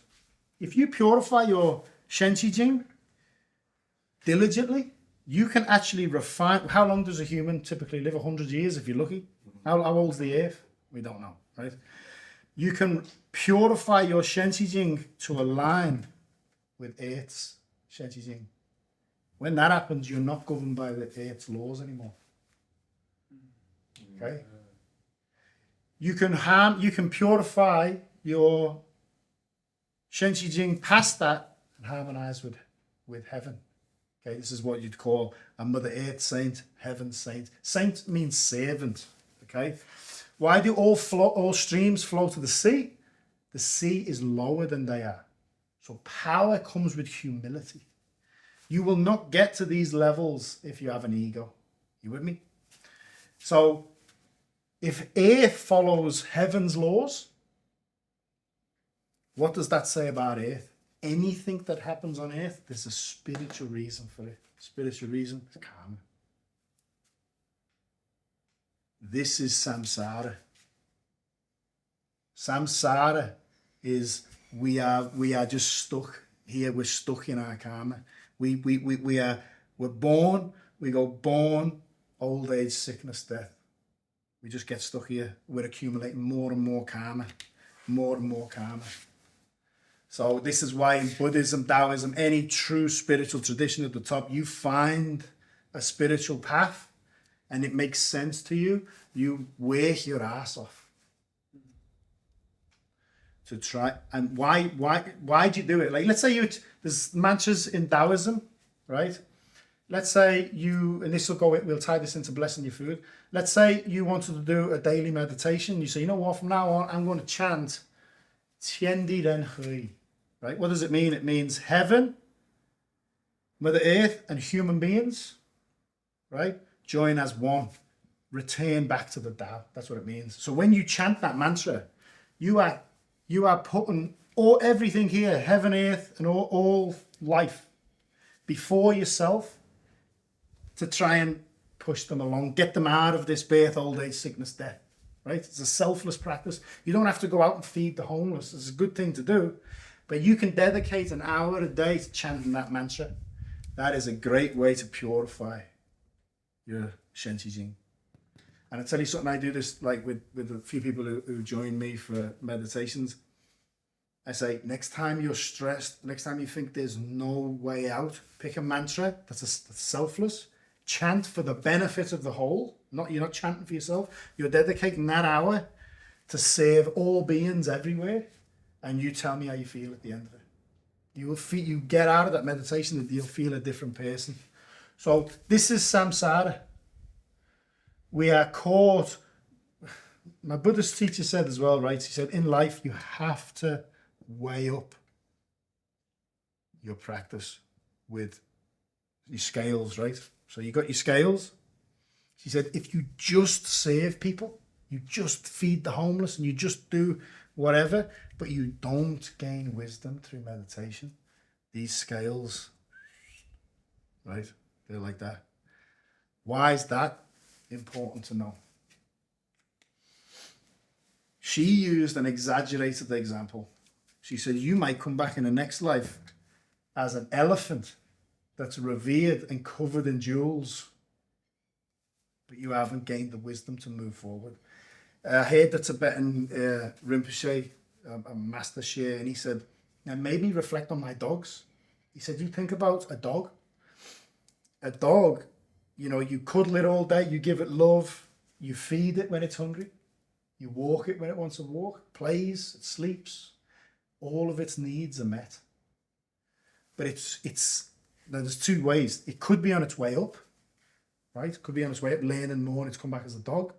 if you purify your Shen Qi Jing diligently, you can actually refine. How long does a human typically live? 100 years if you're lucky. How old's the Earth? We don't know, right? You can purify your Shen Qi Jing to align with Earth's Shen Qi Jing. When that happens, you're not governed by the Earth's laws anymore. Okay? You can purify your Shen Qi Jing past that and harmonize with heaven. Okay, this is what you'd call a Mother Earth saint, heaven saint. Saint means servant. Okay, why do all streams flow to the sea? The sea is lower than they are. So power comes with humility. You will not get to these levels if you have an ego. You with me? So if Earth follows heaven's laws, what does that say about Earth? Anything that happens on Earth, there's a spiritual reason for it. Spiritual reason is karma. This is samsara. Samsara is we are just stuck here. We're stuck in our karma. We're born. We go born, old age, sickness, death. We just get stuck here. We're accumulating more and more karma, more and more karma. So this is why in Buddhism, Taoism, any true spiritual tradition at the top, you find a spiritual path and it makes sense to you, you work your ass off to try. And why do you do it? Like, let's say there's mantras in Taoism, right? Let's say and this will go, we'll tie this into blessing your food. Let's say you wanted to do a daily meditation. You say, you know what, from now on, I'm going to chant Tian Di Ren Hui. Right? What does it mean? It means heaven, Mother Earth, and human beings, right? Join as one. Return back to the Tao. That's what it means. So when you chant that mantra, you are putting all everything here, heaven, earth, and all life before yourself to try and push them along, get them out of this birth, old age, sickness, death. Right? It's a selfless practice. You don't have to go out and feed the homeless. It's a good thing to do, but you can dedicate an hour a day to chanting that mantra. That is a great way to purify your Shen Qi Jing. And I tell you something, I do this like with a few people who join me for meditations. I say, next time you're stressed, next time you think there's no way out, pick a mantra that's selfless, chant for the benefit of the whole. You're not chanting for yourself. You're dedicating that hour to serve all beings everywhere, and you tell me how you feel at the end of it. You will feel, you get out of that meditation and you'll feel a different person. So this is samsara. We are caught. My Buddhist teacher said as well, right? He said, in life you have to weigh up your practice with your scales, right? So you got your scales. She said, if you just serve people, you just feed the homeless and you just do whatever, but you don't gain wisdom through meditation, these scales, right? They're like that. Why is that important to know? She used an exaggerated example. She said, you might come back in the next life as an elephant that's revered and covered in jewels, but you haven't gained the wisdom to move forward. I heard the Tibetan Rinpoche, a master share, and he said, it made me reflect on my dogs. He said, you think about a dog. A dog, you know, you cuddle it all day, you give it love, you feed it when it's hungry, you walk it when it wants to walk, plays, it sleeps. All of its needs are met. But there's two ways. It could be on its way up, right? It could be on its way up, learning more, and it's come back as a dog.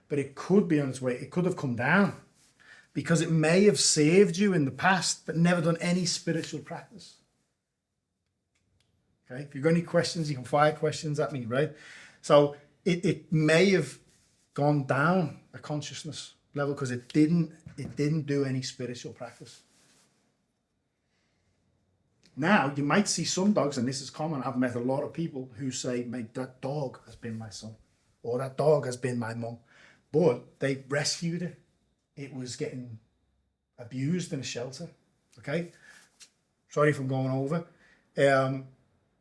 But it could be on its way, it could have come down because it may have saved you in the past, but never done any spiritual practice. Okay, if you've got any questions, you can fire questions at me, right? So it may have gone down a consciousness level because it didn't do any spiritual practice. Now, you might see some dogs, and this is common, I've met a lot of people who say, mate, that dog has been my son, or that dog has been my mum. But they rescued it. It was getting abused in a shelter. Okay? Sorry if I'm going over.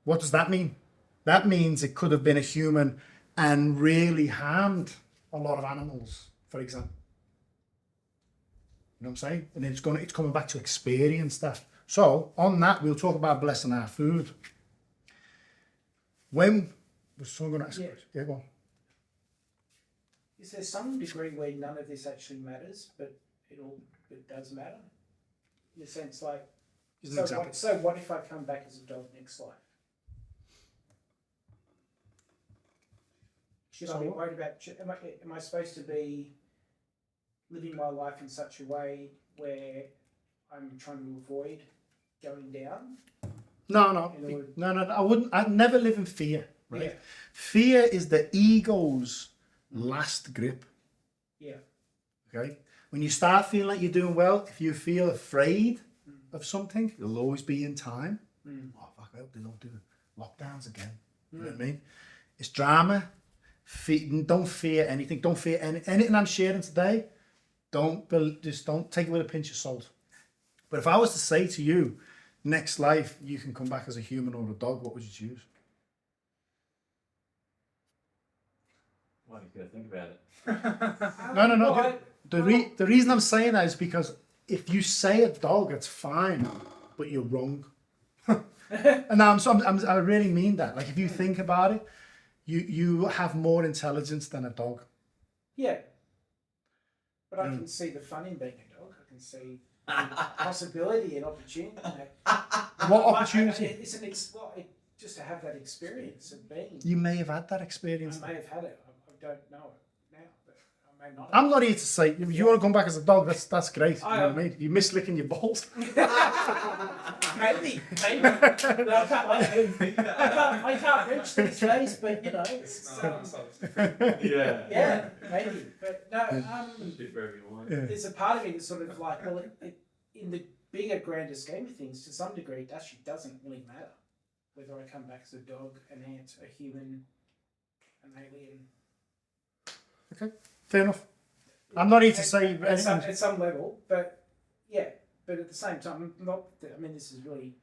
What does that mean? That means it could have been a human and really harmed a lot of animals, for example. You know what I'm saying? And then it's coming back to experience that. So on that, we'll talk about blessing our food. When was someone going to ask a question? Yeah, go on. Is there some degree where none of this actually matters, but it does matter? In a sense, like, so what if I come back as a dog next life? Should I be worried about, am I supposed to be living my life in such a way where I'm trying to avoid going down? No. I wouldn't. I'd never live in fear, right? Yeah. Fear is the ego's last grip. Yeah. Okay? When you start feeling like you're doing well, if you feel afraid of something, you'll always be in time. Oh, fuck, I hope they don't do lockdowns again. You know what I mean? It's drama. Don't fear anything. Don't fear anything I'm sharing today. Just don't take it with a pinch of salt. But if I was to say to you, next life, you can come back as a human or a dog, what would you choose? Well, you gotta think about it. No. The reason I'm saying that is because if you say a dog, it's fine, but you're wrong. And I really mean that. Like, if you think about it, you have more intelligence than a dog. Yeah. But I can see the fun in being a dog. I can see possibility and opportunity. What opportunity? Just to have that experience of being. You may have had that experience. I may have had it. I don't know it now, but I may not. I'm not here to say if you want to come back as a dog. That's great. You know what I mean? You miss licking your balls. Maybe. No, I can't reach these days, but you know. Yeah, maybe. But no, there's a part of me that's sort of like, well, in the bigger, grander scheme of things, to some degree, it actually doesn't really matter whether I come back as a dog, an ant, a human, an alien. Okay, fair enough. I'm not here to At- say at some level, but yeah, but at the same time, I'm not. I mean, this is really.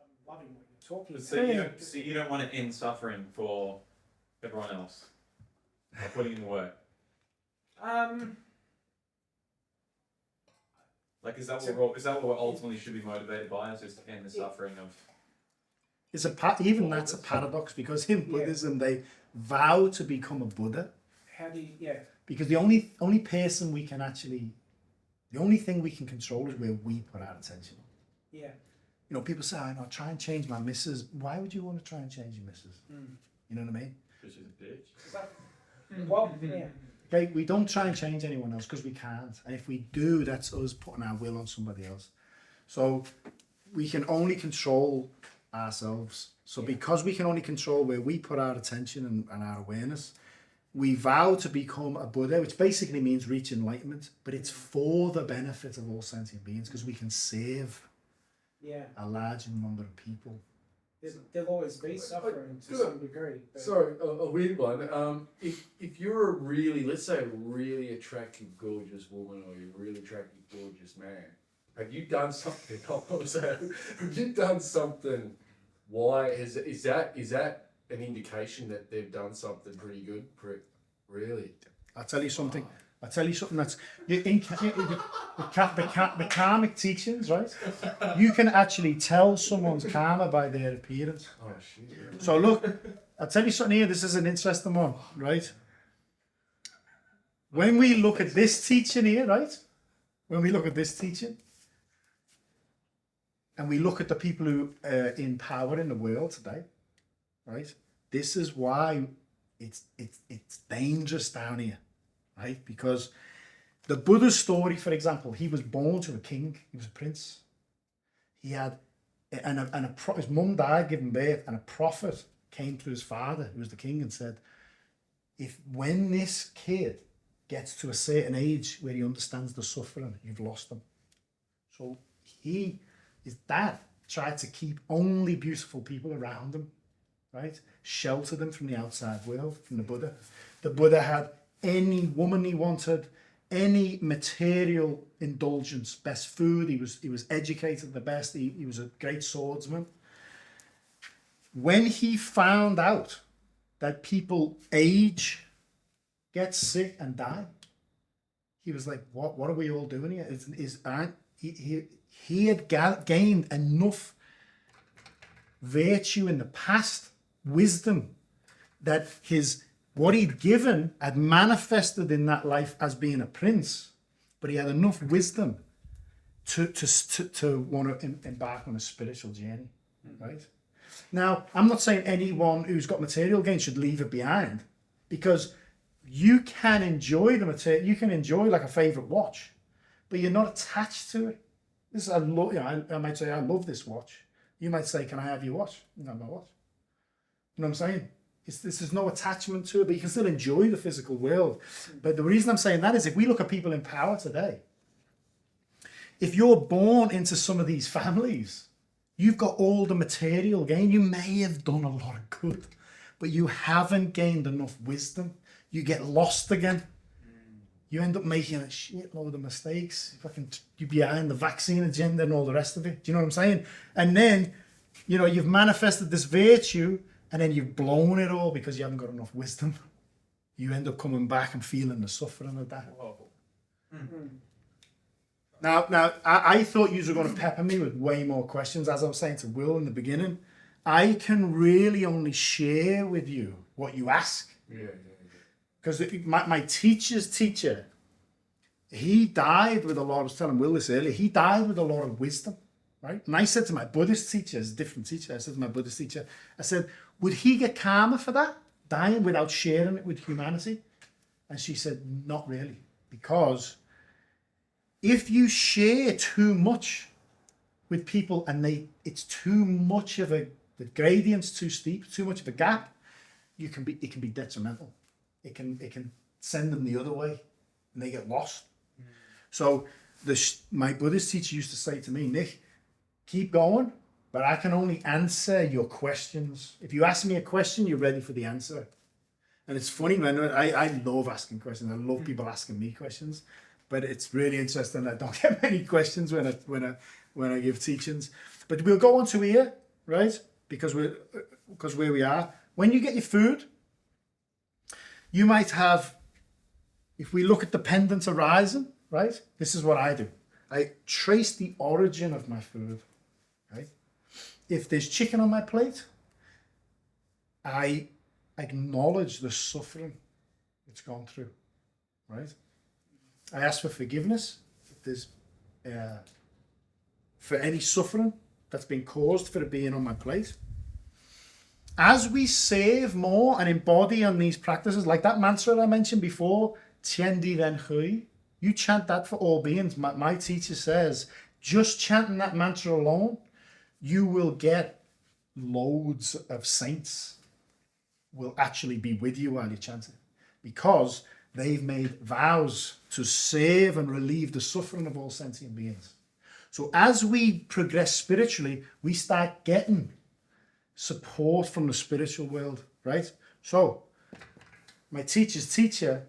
I'm loving what you're talking So about. you don't want to end suffering for everyone else by putting in the work. Like, is that what we're ultimately should be motivated by? Is just to end the suffering of? It's even that's a paradox, because in Buddhism they vow to become a Buddha. How do you? Yeah. Because the only person we can actually, the only thing we can control is where we put our attention. Yeah. You know, people say, "I know, try and change my missus." Why would you want to try and change your missus? You know what I mean? Because she's a bitch. So, well, yeah. Okay, we don't try and change anyone else because we can't. And if we do, that's us putting our will on somebody else. So we can only control ourselves. So because we can only control where we put our attention and our awareness, we vow to become a Buddha, which basically means reach enlightenment, but it's for the benefit of all sentient beings, because we can save a large number of people. There'll always be suffering to some degree. But Sorry, a weird one. If you're a really, let's say, a really attractive, gorgeous woman, or you're a really attractive, gorgeous man, have you done something? Have you done something? Why is that an indication that they've done something pretty good? Really? I'll tell you something. That's the karmic teachings, right? You can actually tell someone's karma by their appearance. Oh shit. So look, I'll tell you something here. This is an interesting one, right? When we look at this teaching here, right? When we look at this teaching, and we look at the people who are in power in the world today, right? This is why it's dangerous down here, right? Because the Buddha's story, for example, he was born to a king. He was a prince. He had his mum died giving birth, and a prophet came to his father, who was the king, and said, when this kid gets to a certain age where he understands the suffering, you've lost him. So his dad tried to keep only beautiful people around him, right? Shelter them from the outside world, from the Buddha. The Buddha had any woman he wanted, any material indulgence, best food. He was educated the best. He was a great swordsman. When he found out that people age, get sick, and die, he was like, "What are we all doing here?" He had gained enough virtue in the past, wisdom, that what he'd given had manifested in that life as being a prince, but he had enough wisdom to want to embark on a spiritual journey, right? Now, I'm not saying anyone who's got material gain should leave it behind, because you can enjoy the material. You can enjoy like a favorite watch, but you're not attached to it. I might say, I love this watch. You might say, can I have your watch? You know my watch. You know what I'm saying? There's no attachment to it, but you can still enjoy the physical world. But the reason I'm saying that is, if we look at people in power today, if you're born into some of these families, you've got all the material gain. You may have done a lot of good, but you haven't gained enough wisdom. You get lost again. You end up making a shitload of mistakes. You're behind the vaccine agenda and all the rest of it. Do you know what I'm saying? And then, you've manifested this virtue, and then you've blown it all because you haven't got enough wisdom. You end up coming back and feeling the suffering of that. Now, I thought you were going to pepper me with way more questions. As I was saying to Will in the beginning, I can really only share with you what you ask. Yeah. Because my teacher's teacher, he died with a lot, I was telling Will this earlier, he died with a lot of wisdom, right? And I said to my Buddhist teacher, it's a different teacher, I said to my Buddhist teacher, I said, would he get karma for that? Dying without sharing it with humanity? And she said, not really. Because if you share too much with people and it's too much of the gradient's too steep, too much of a gap, it can be detrimental. It can send them the other way, and they get lost. So my Buddhist teacher used to say to me, Nick, keep going, but I can only answer your questions. If you ask me a question, you're ready for the answer. And it's funny, man. I love asking questions. I love people asking me questions, but it's really interesting. I don't get many questions when I give teachings. But we'll go on to here, right? Because where we are. When you get your food, you might have. If we look at the pendant horizon, right? This is what I do. I trace the origin of my food, right? If there's chicken on my plate, I acknowledge the suffering it's gone through, right? I ask for forgiveness if there's for any suffering that's been caused for it being on my plate. As we save more and embody on these practices, like that mantra I mentioned before, Tien Di Ren Hui, you chant that for all beings. My teacher says, just chanting that mantra alone, you will get loads of saints will actually be with you while you chant it, because they've made vows to save and relieve the suffering of all sentient beings. So as we progress spiritually, we start getting support from the spiritual world, right? So my teacher's teacher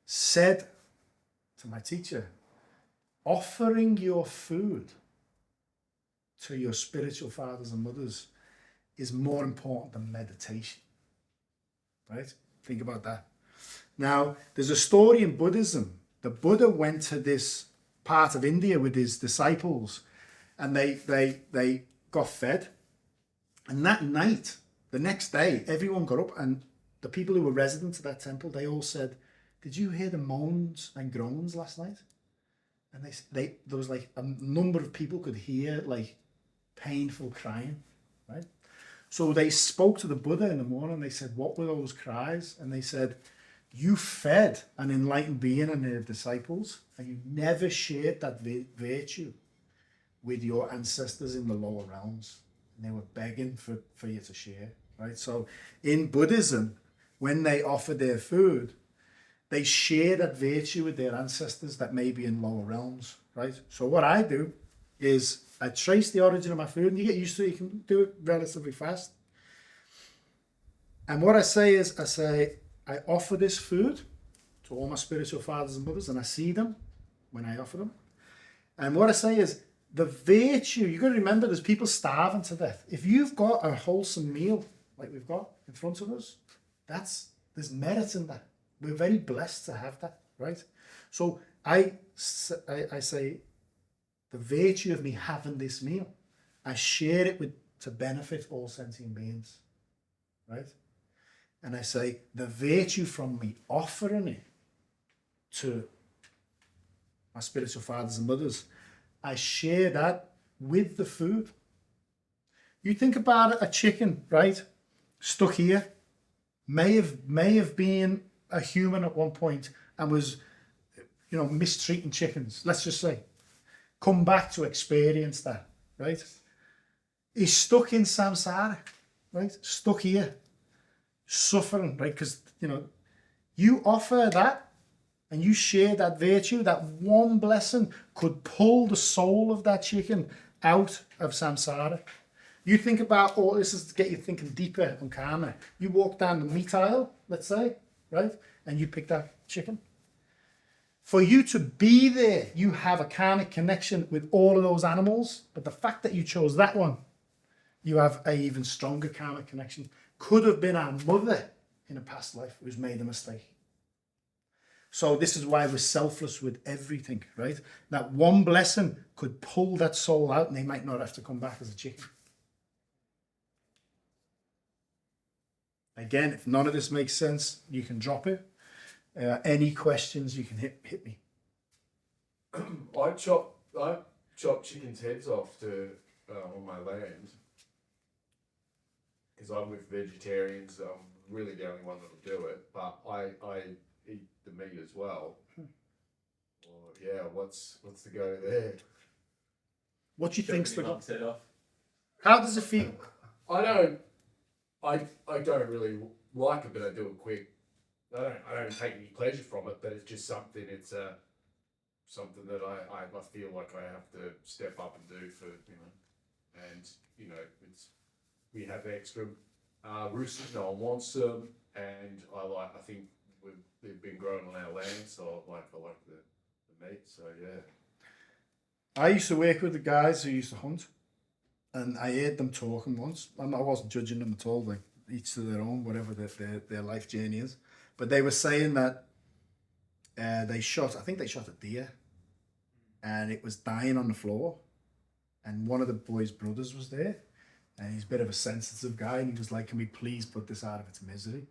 said to my teacher, offering your food to your spiritual fathers and mothers is more important than meditation, right? Think about that. Now, there's a story in Buddhism. The Buddha went to this part of India with his disciples, and they got fed. And that night, the next day, everyone got up, and the people who were residents of that temple, they all said, did you hear the moans and groans last night? And there was like a number of people could hear like painful crying, right? So they spoke to the Buddha in the morning. They said, what were those cries? And they said, you fed an enlightened being and their disciples, and you never shared that virtue with your ancestors in the lower realms. And they were begging for you to share, right? So in Buddhism, when they offer their food, they share that virtue with their ancestors that may be in lower realms, right? So what I do is I trace the origin of my food, and you get used to it. You can do it relatively fast. And what I say is, I offer this food to all my spiritual fathers and mothers, and I see them when I offer them. And what I say is, the virtue, you've got to remember, there's people starving to death. If you've got a wholesome meal like we've got in front of us, there's merit in that. We're very blessed to have that, right? So I say, the virtue of me having this meal, I share it to benefit all sentient beings, right? And I say, the virtue from me offering it to my spiritual fathers and mothers, I share that with the food. You think about a chicken, right? Stuck here, may have been a human at one point and was, mistreating chickens, let's just say. Come back to experience that, right? He's stuck in samsara, right? Stuck here, suffering, right? Because, you offer that and you share that virtue, that one blessing could pull the soul of that chicken out of samsara. You think about, this is to get you thinking deeper on karma. You walk down the meat aisle, let's say, right? And you pick that chicken. For you to be there, you have a karmic connection with all of those animals. But the fact that you chose that one, you have an even stronger karmic connection. Could have been our mother in a past life who's made a mistake. So this is why we're selfless with everything, right? That one blessing could pull that soul out, and they might not have to come back as a chicken. Again, if none of this makes sense, you can drop it. Any questions, you can hit me. I chop chickens' heads off on my land because I'm with vegetarians. I'm really the only one that'll do it, but I eat the meat as well. Well, yeah, what's the go there? What do you think's the Knocks it off. How does it feel? I don't really like it, but I do it quick. I don't take any pleasure from it, but it's just something. It's something that I feel like I have to step up and do for, and, we have extra roosters, no one wants them, and I think they've been growing on our land, so I like the meat, so yeah. I used to work with the guys who used to hunt, and I heard them talking once. I wasn't judging them at all, like each to their own, whatever their life journey is. But they were saying that I think they shot a deer, and it was dying on the floor, and one of the boys' brothers was there, and he's a bit of a sensitive guy, and he was like, "Can we please put this out of its misery?"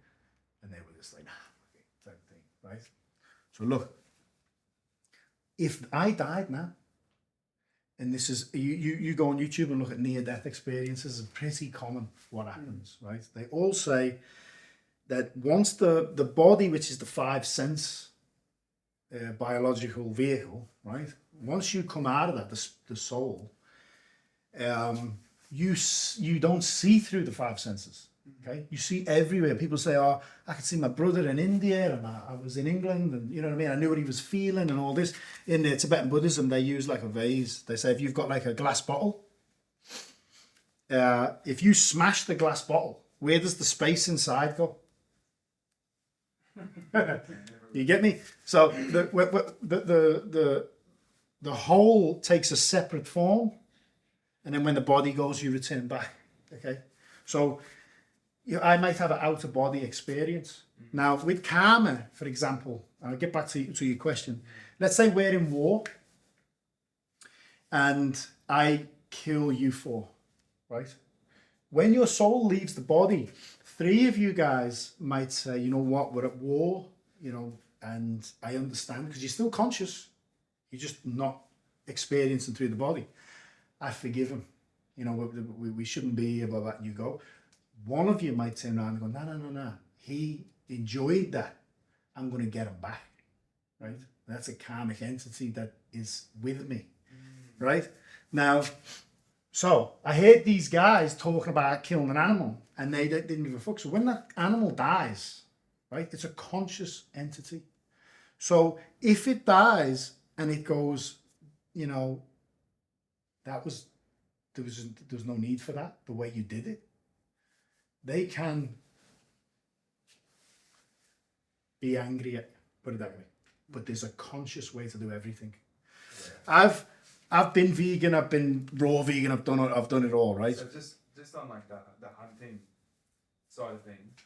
And they were just like, "Nah," type thing, right? So look, if I died now, and this is, you go on YouTube and look at near-death experiences, it's pretty common what happens, right? They all say that once the body, which is the five sense biological vehicle, right? Once you come out of that, the soul, you don't see through the five senses. Okay, you see everywhere. People say, "Oh, I could see my brother in India, and I was in England, and you know what I mean. I knew what he was feeling, and all this." In the Tibetan Buddhism, they use like a vase. They say if you've got like a glass bottle, if you smash the glass bottle, where does the space inside go? You get me? So the whole takes a separate form, and then when the body goes, you return back. Okay, so. I might have an outer body experience. Now, with karma, for example, I'll get back to your question. Let's say we're in war and I kill you four, right? When your soul leaves the body, three of you guys might say, "You know what, we're at war, and I understand," because you're still conscious. You're just not experiencing through the body. I forgive him. We shouldn't be here, blah, blah, and you go. One of you might turn around and go, no. He enjoyed that. I'm going to get him back, right? That's a karmic entity that is with me, right? Now, so I heard these guys talking about killing an animal, and they didn't give a fuck. So when that animal dies, right, it's a conscious entity. So if it dies and it goes, there was no need for that, the way you did it. They can be angry at, put it that way, but there's a conscious way to do everything. Yeah. I've been vegan, I've been raw vegan, I've done it all, right? So just on like the hunting side of things,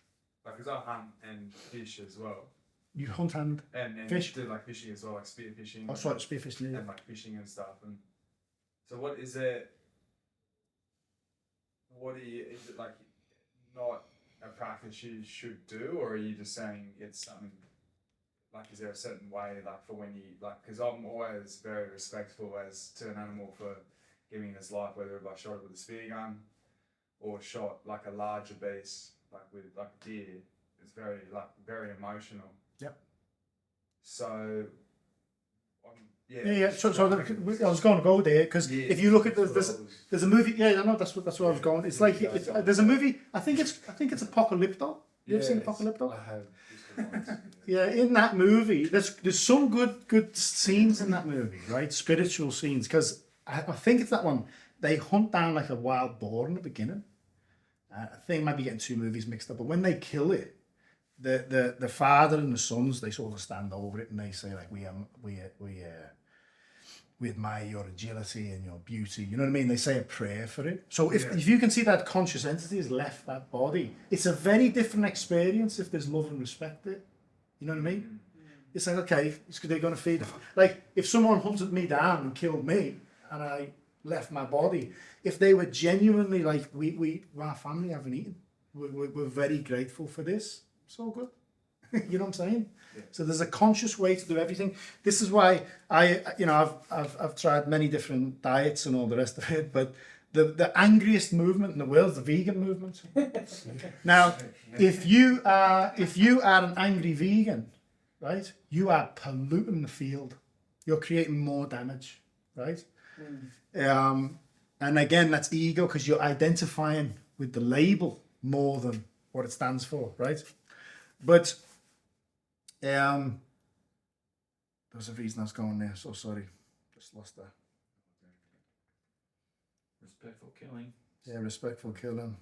like because I hunt and fish as well. You hunt and fish? Do like fishing as well, like spear fishing. Oh, sorry, spear fishing, yeah. And like fishing and stuff. And so what is it? Is it like not a practice you should do, or are you just saying it's something like, is there a certain way like for when you like, because I'm always very respectful as to an animal for giving its life, whether I shot it with a spear gun or shot like a larger beast like with like a deer. It's very emotional. Yep. So yeah. So I was going to go there because if you look at there's a movie. Yeah, I know that's where I was going. It's like there's a movie. I think it's Apocalypto. You ever seen Apocalypto? I have. Yeah, in that movie, there's some good scenes in that movie, right? Spiritual scenes, because I think it's that one. They hunt down like a wild boar in the beginning. I think I might be getting two movies mixed up, but when they kill it, the father and the sons, they sort of stand over it and they say like, we admire your agility and your beauty. You know what I mean? They say a prayer for it. So if you can see that conscious entity has left that body, it's a very different experience if there's love and respect there. You know what I mean? It's like, okay, they're going to feed it. Like if someone hunted me down and killed me and I left my body, if they were genuinely like, our family haven't eaten, we're very grateful for this. It's all good. You know what I'm saying? Yeah. So there's a conscious way to do everything. This is why I've tried many different diets and all the rest of it, but the angriest movement in the world is the vegan movement. Now, if you are an angry vegan, right, you are polluting the field. You're creating more damage, right? And again, that's ego, because you're identifying with the label more than what it stands for, right? But the There's a reason I was going there, so sorry. Just lost that. Respectful killing. Yeah, respectful killing.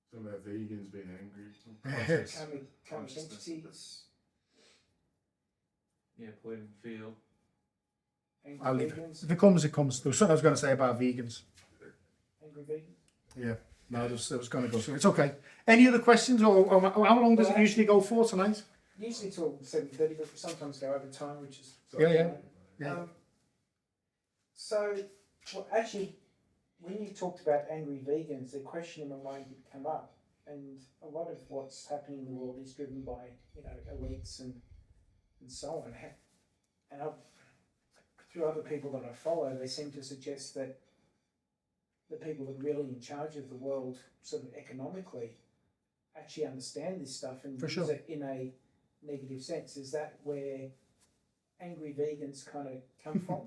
Some about vegans being angry. Karmic entities, Yeah, polluting the field. I'll angry leave it. vegans, If it comes, it comes. There was something I was going to say about vegans. angry vegans. Yeah. No, it was going to go. So it's okay. Any other questions, or how long does it usually go for tonight? Usually till 7:30, but we sometimes go over time, which is Yeah. Yeah. So, well, actually, when you talked about angry vegans, the question in my mind would come up, and a lot of what's happening in the world is driven by elites and so on. And through other people that I follow, they seem to suggest that the people that are really in charge of the world, sort of economically, actually understand this stuff and For use sure. it in a negative sense. Is that where angry vegans kind of come from?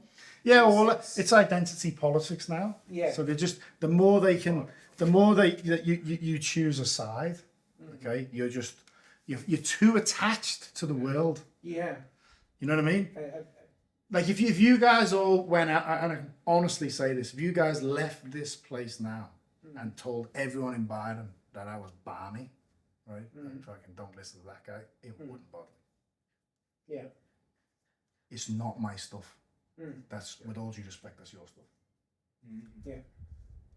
Yeah, well, it's identity politics now. Yeah. So they just the more that you choose a side, okay, you're too attached to the world. Yeah. You know what I mean? Like if you guys all went out, and I can honestly say this, if you guys left this place now and told everyone in Byron that I was balmy, right? And fucking don't listen to that guy, it wouldn't bother me. Yeah. It's not my stuff. That's, with all due respect, that's your stuff. Yeah.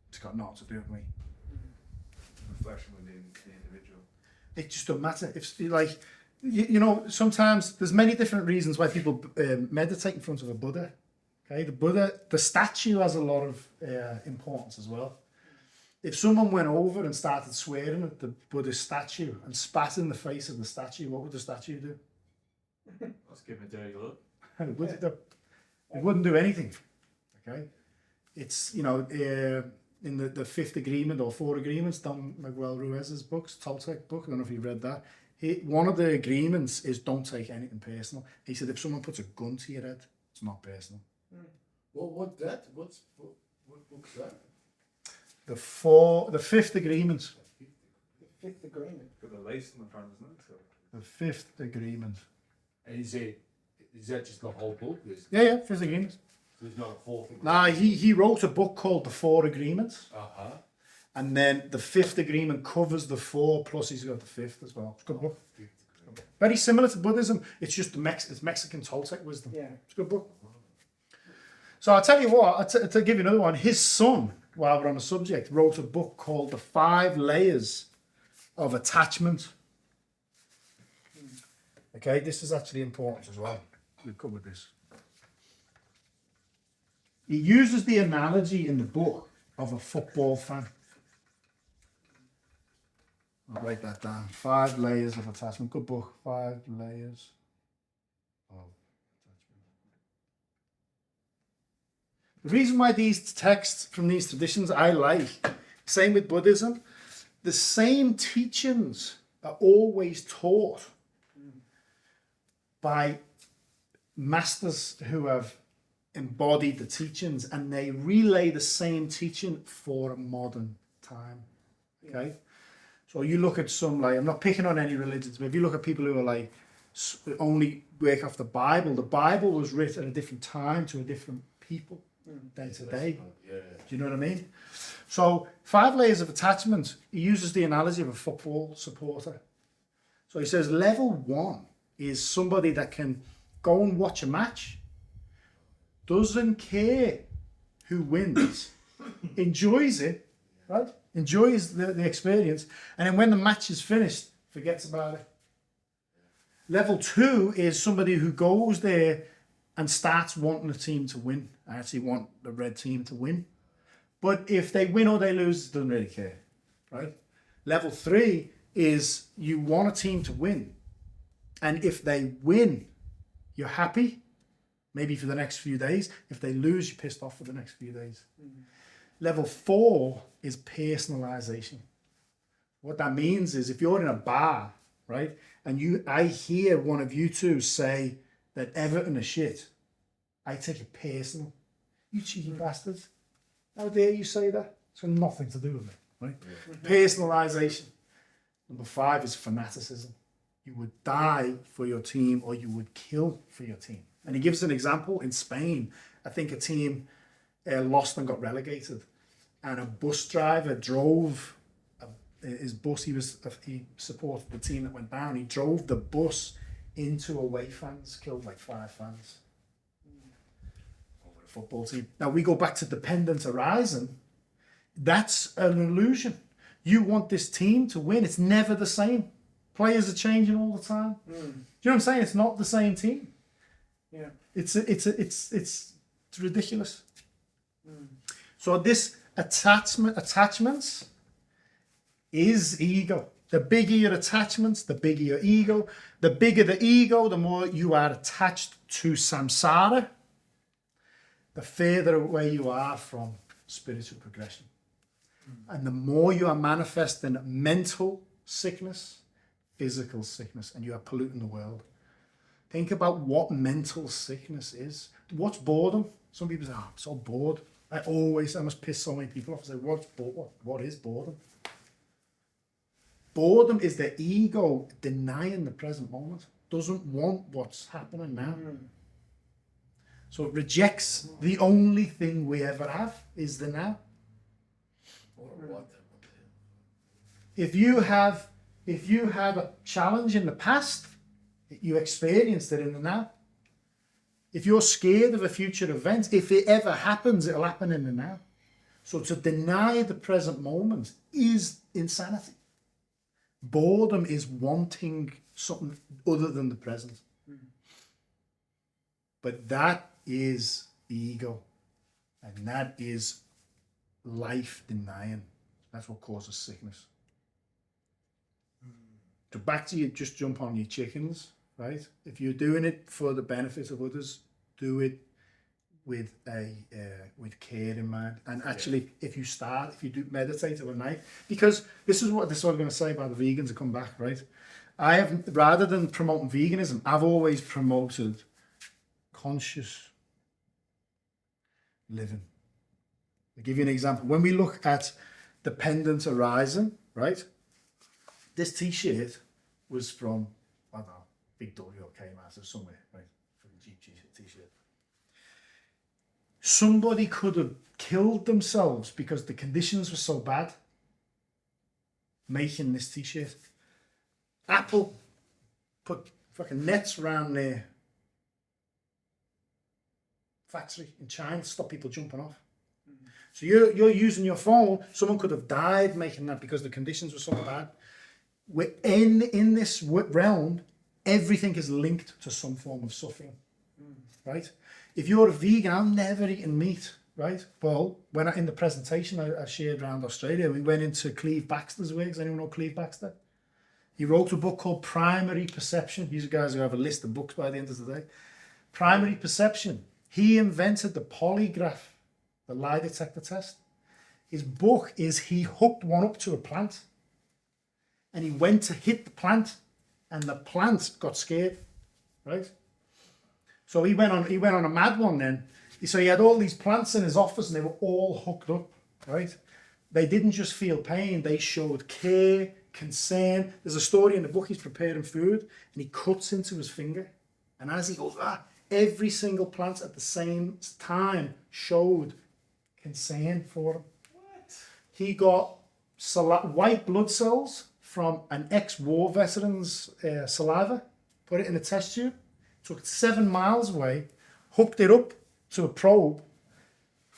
It's got nothing to do with me. Reflection within the individual. It just don't matter. If like, sometimes there's many different reasons why people meditate in front of a Buddha. Okay, the statue has a lot of importance as well. If someone went over and started swearing at the Buddha statue and spat in the face of the statue, what would the statue do? Let's give him a dirty look. It wouldn't do anything. Okay, it's in the Fifth Agreement or Four Agreements, Don Miguel Ruiz's books, Toltec book. I don't know if you've read that. One of the agreements is don't take anything personal. He said if someone puts a gun to your head, it's not personal. What book's that? The Fifth Agreement. The Fifth Agreement. Got the lace on the front, isn't it? So The Fifth Agreement. And is that just the whole book? Yeah, Fifth Agreement. There's not a fourth agreement? Nah, he wrote a book called The Four Agreements. Uh-huh. And then the Fifth Agreement covers the four, plus he's got the fifth as well. It's a good book. Very similar to Buddhism. It's just it's Mexican Toltec wisdom. Yeah. It's a good book. So I'll tell you what, to give you another one, his son, while we're on the subject, wrote a book called The 5 Layers of Attachment. Okay, this is actually important as well. We've covered this. He uses the analogy in the book of a football fan. I'll write that down. 5 Layers of Attachment. Good book. 5 Layers of Attachment. The reason why these texts from these traditions I like, same with Buddhism, the same teachings are always taught by masters who have embodied the teachings, and they relay the same teaching for a modern time. Okay? So you look at some, like, I'm not picking on any religions, but if you look at people who are like, only work off the Bible was written at a different time to a different people day to day. Yeah. Do you know what I mean? So 5 layers of attachment, he uses the analogy of a football supporter. So he says level 1 is somebody that can go and watch a match, doesn't care who wins, enjoys it, right? Enjoys the experience, and then when the match is finished, forgets about it. Level 2 is somebody who goes there and starts wanting the team to win. I actually want the red team to win. But if they win or they lose, doesn't really care, right? Level 3 is you want a team to win. And if they win, you're happy, maybe for the next few days. If they lose, you're pissed off for the next few days. Level 4 is personalization. What that means is if you're in a bar, right, and I hear one of you two say that Everton is shit, I take it personal. You cheeky bastards. How dare you say that? It's got nothing to do with it, right? Yeah. Personalization. Number 5 is fanaticism. You would die for your team or you would kill for your team. And he gives an example in Spain. I think a team lost and got relegated, and a bus driver drove his bus. He supported the team that went down. He drove the bus into away fans, killed like 5 fans over the football team. Now we go back to dependent horizon. That's an illusion. You want this team to win. It's never the same. Players are changing all the time. Do you know what I'm saying? It's not the same team. Yeah. It's ridiculous. So this attachments is ego. The bigger your attachments, the bigger your ego. The bigger the ego, the more you are attached to samsara, the further away you are from spiritual progression. And the more you are manifesting mental sickness, physical sickness, and you are polluting the world. Think about what mental sickness is. What's boredom? Some people say, I'm so bored. I must piss so many people off. I say, what is boredom? Boredom is the ego denying the present moment. Doesn't want what's happening now. So it rejects the only thing we ever have is the now. If you had a challenge in the past, you experienced it in the now. If you're scared of a future event, if it ever happens, it'll happen in the now. So to deny the present moment is insanity. Boredom is wanting something other than the present. But that is ego. And that is life denying. That's what causes sickness. So back to you, just jump on your chickens, right? If you're doing it for the benefit of others, do it with care in mind. And actually, if you do meditate overnight, because this is what I'm going to say about the vegans that come back, right? I have, rather than promoting veganism, I've always promoted conscious living. I'll give you an example. When we look at dependent horizon, right? This t-shirt was from, I don't know, Big W or Kmart or somewhere, right? From a Jeep t-shirt. Somebody could have killed themselves because the conditions were so bad making this t-shirt. Apple put fucking nets around their factory in China to stop people jumping off. So you're using your phone. Someone could have died making that because the conditions were so bad. We're in this realm, everything is linked to some form of suffering, right? If you're a vegan, I'm never eating meat, right? Well, in the presentation I shared around Australia, we went into Cleve Baxter's work. Does anyone know Cleve Baxter? He wrote a book called Primary Perception. These guys who have a list of books by the end of the day. Primary Perception. He invented the polygraph, the lie detector test. His book is he hooked one up to a plant and he went to hit the plant and the plant got scared, right? So he went on a mad one then. So he had all these plants in his office and they were all hooked up, right? They didn't just feel pain, they showed care, concern. There's a story in the book, he's preparing food and he cuts into his finger. And as he goes, every single plant at the same time showed concern for him. What? He got white blood cells from an ex-war veteran's saliva, put it in a test tube, took it 7 miles away, hooked it up to a probe,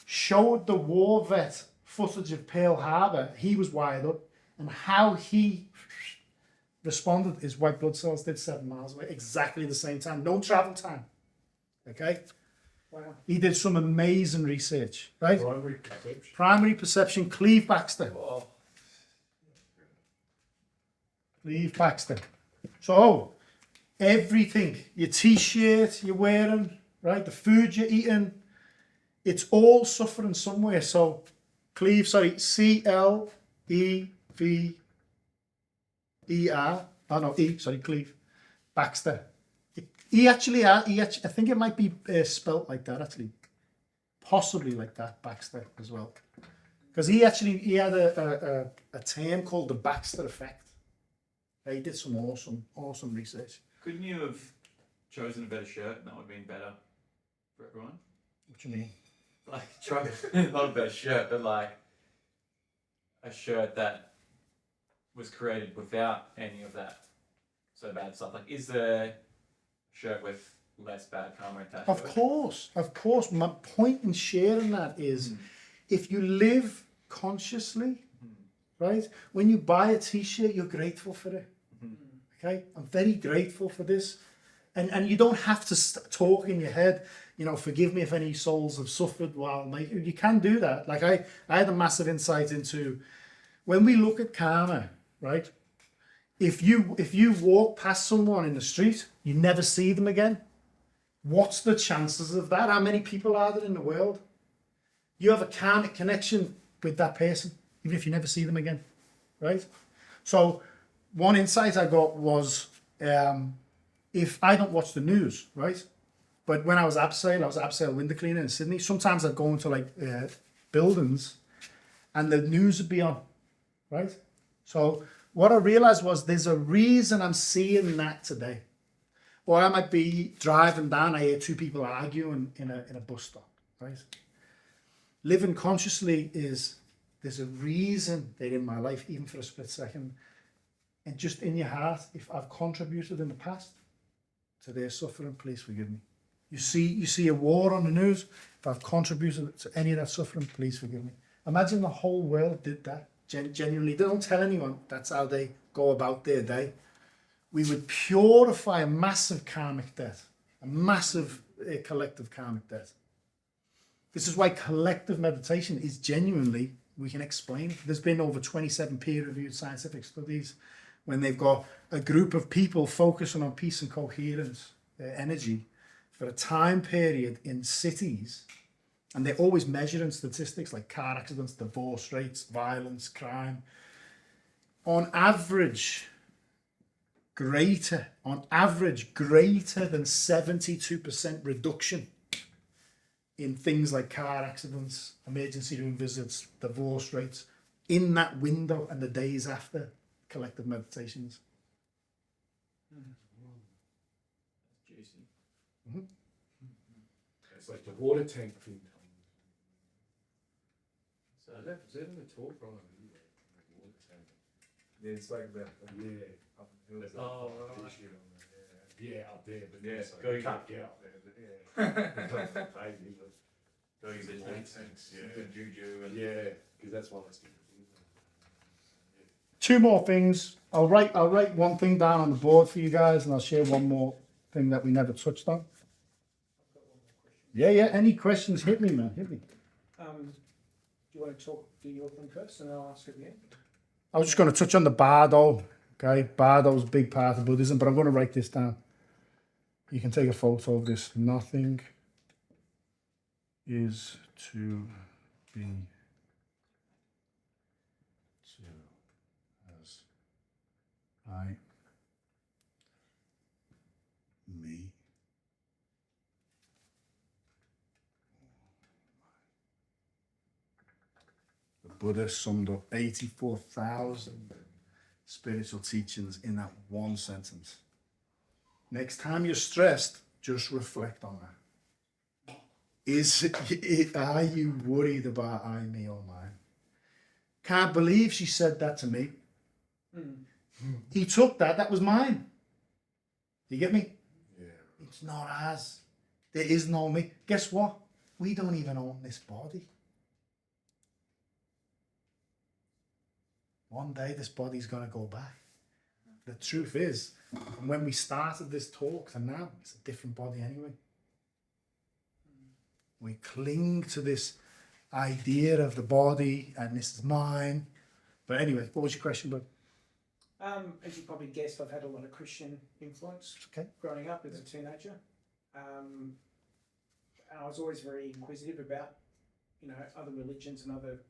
showed the war vet footage of Pearl Harbor. He was wired up, and how he responded, his white blood cells did 7 miles away, exactly the same time, no travel time. Okay? Wow. He did some amazing research, right? Primary perception. Primary perception, Cleve Baxter. Oh. Cleve Baxter. So, everything, your t-shirt you're wearing, right? The food you're eating, it's all suffering somewhere. So, Cleve, Clever. Cleve Baxter. He actually, I think it might be spelt like that actually, possibly like that, Baxter as well, because he had a term called the Baxter effect. He did some awesome research. Couldn't you have chosen a better shirt and that would have been better for everyone? What do you mean? Like, try not a better shirt, but like a shirt that was created without any of that so bad stuff. Like, is there a shirt with less bad karma attached Of to it? course. My point in sharing that is, if you live consciously, right? When you buy a t-shirt, you're grateful for it. Okay, I'm very grateful for this, and you don't have to talk in your head. You know, forgive me if any souls have suffered while making. You can do that. Like I had a massive insight into when we look at karma, right? If you walk past someone in the street, you never see them again. What's the chances of that? How many people are there in the world? You have a karmic connection with that person, even if you never see them again, right? So one insight I got was, if I don't watch the news, right? But when I was abseil window cleaner in Sydney, sometimes I'd go into like buildings and the news would be on, right? So what I realized was there's a reason I'm seeing that today. Or I might be driving down, I hear two people arguing in a bus stop, right? Living consciously is, there's a reason they're in my life, even for a split second. And just in your heart, if I've contributed in the past to their suffering, please forgive me. You see a war on the news, if I've contributed to any of that suffering, please forgive me. Imagine the whole world did that, genuinely. They don't tell anyone that's how they go about their day. We would purify a massive karmic debt, a massive collective karmic debt. This is why collective meditation is genuinely, we can explain it. There's been over 27 peer-reviewed scientific studies when they've got a group of people focusing on peace and coherence, energy, for a time period in cities, and they're always measuring statistics like car accidents, divorce rates, violence, crime. On average, greater than 72% reduction in things like car accidents, emergency room visits, divorce rates, in that window and the days after collective meditations. Juicy. It's like the water tank thing. So Is that in the talk on a video? Like water tank. Yeah, it's like that. Yeah. Up in hills, Oh, like, right. shit on there. Yeah, up there, but Yeah, it's like, go you you can't get up there, but yeah. Crazy, but go use it. Water tanks, Some yeah. good juju and yeah, because that's one that's different. Two more things. I'll write one thing down on the board for you guys, and I'll share one more thing that we never touched on. I've got one more question. Yeah. Any questions? Hit me, man. Hit me. Do you want to do your thing first, and I'll ask at the end? I was just going to touch on the bardo. Okay, bardo's a big part of Buddhism, but I'm going to write this down. You can take a photo of this. Nothing is to be as I, me. The Buddha summed up 84,000 spiritual teachings in that one sentence. Next time you're stressed, just reflect on that. Are you worried about I, me, or mine? Can't believe she said that to me. He took that was mine. You get me? Yeah. It's not ours. There is no me. Guess what? We don't even own this body. One day this body's going to go back. The truth is, and when we started this talk to now, it's a different body anyway. We cling to this idea of the body and this is mine. But anyway, what was your question, bud? As you probably guessed, I've had a lot of Christian influence Okay. growing up as a teenager. And I was always very inquisitive about, other religions and other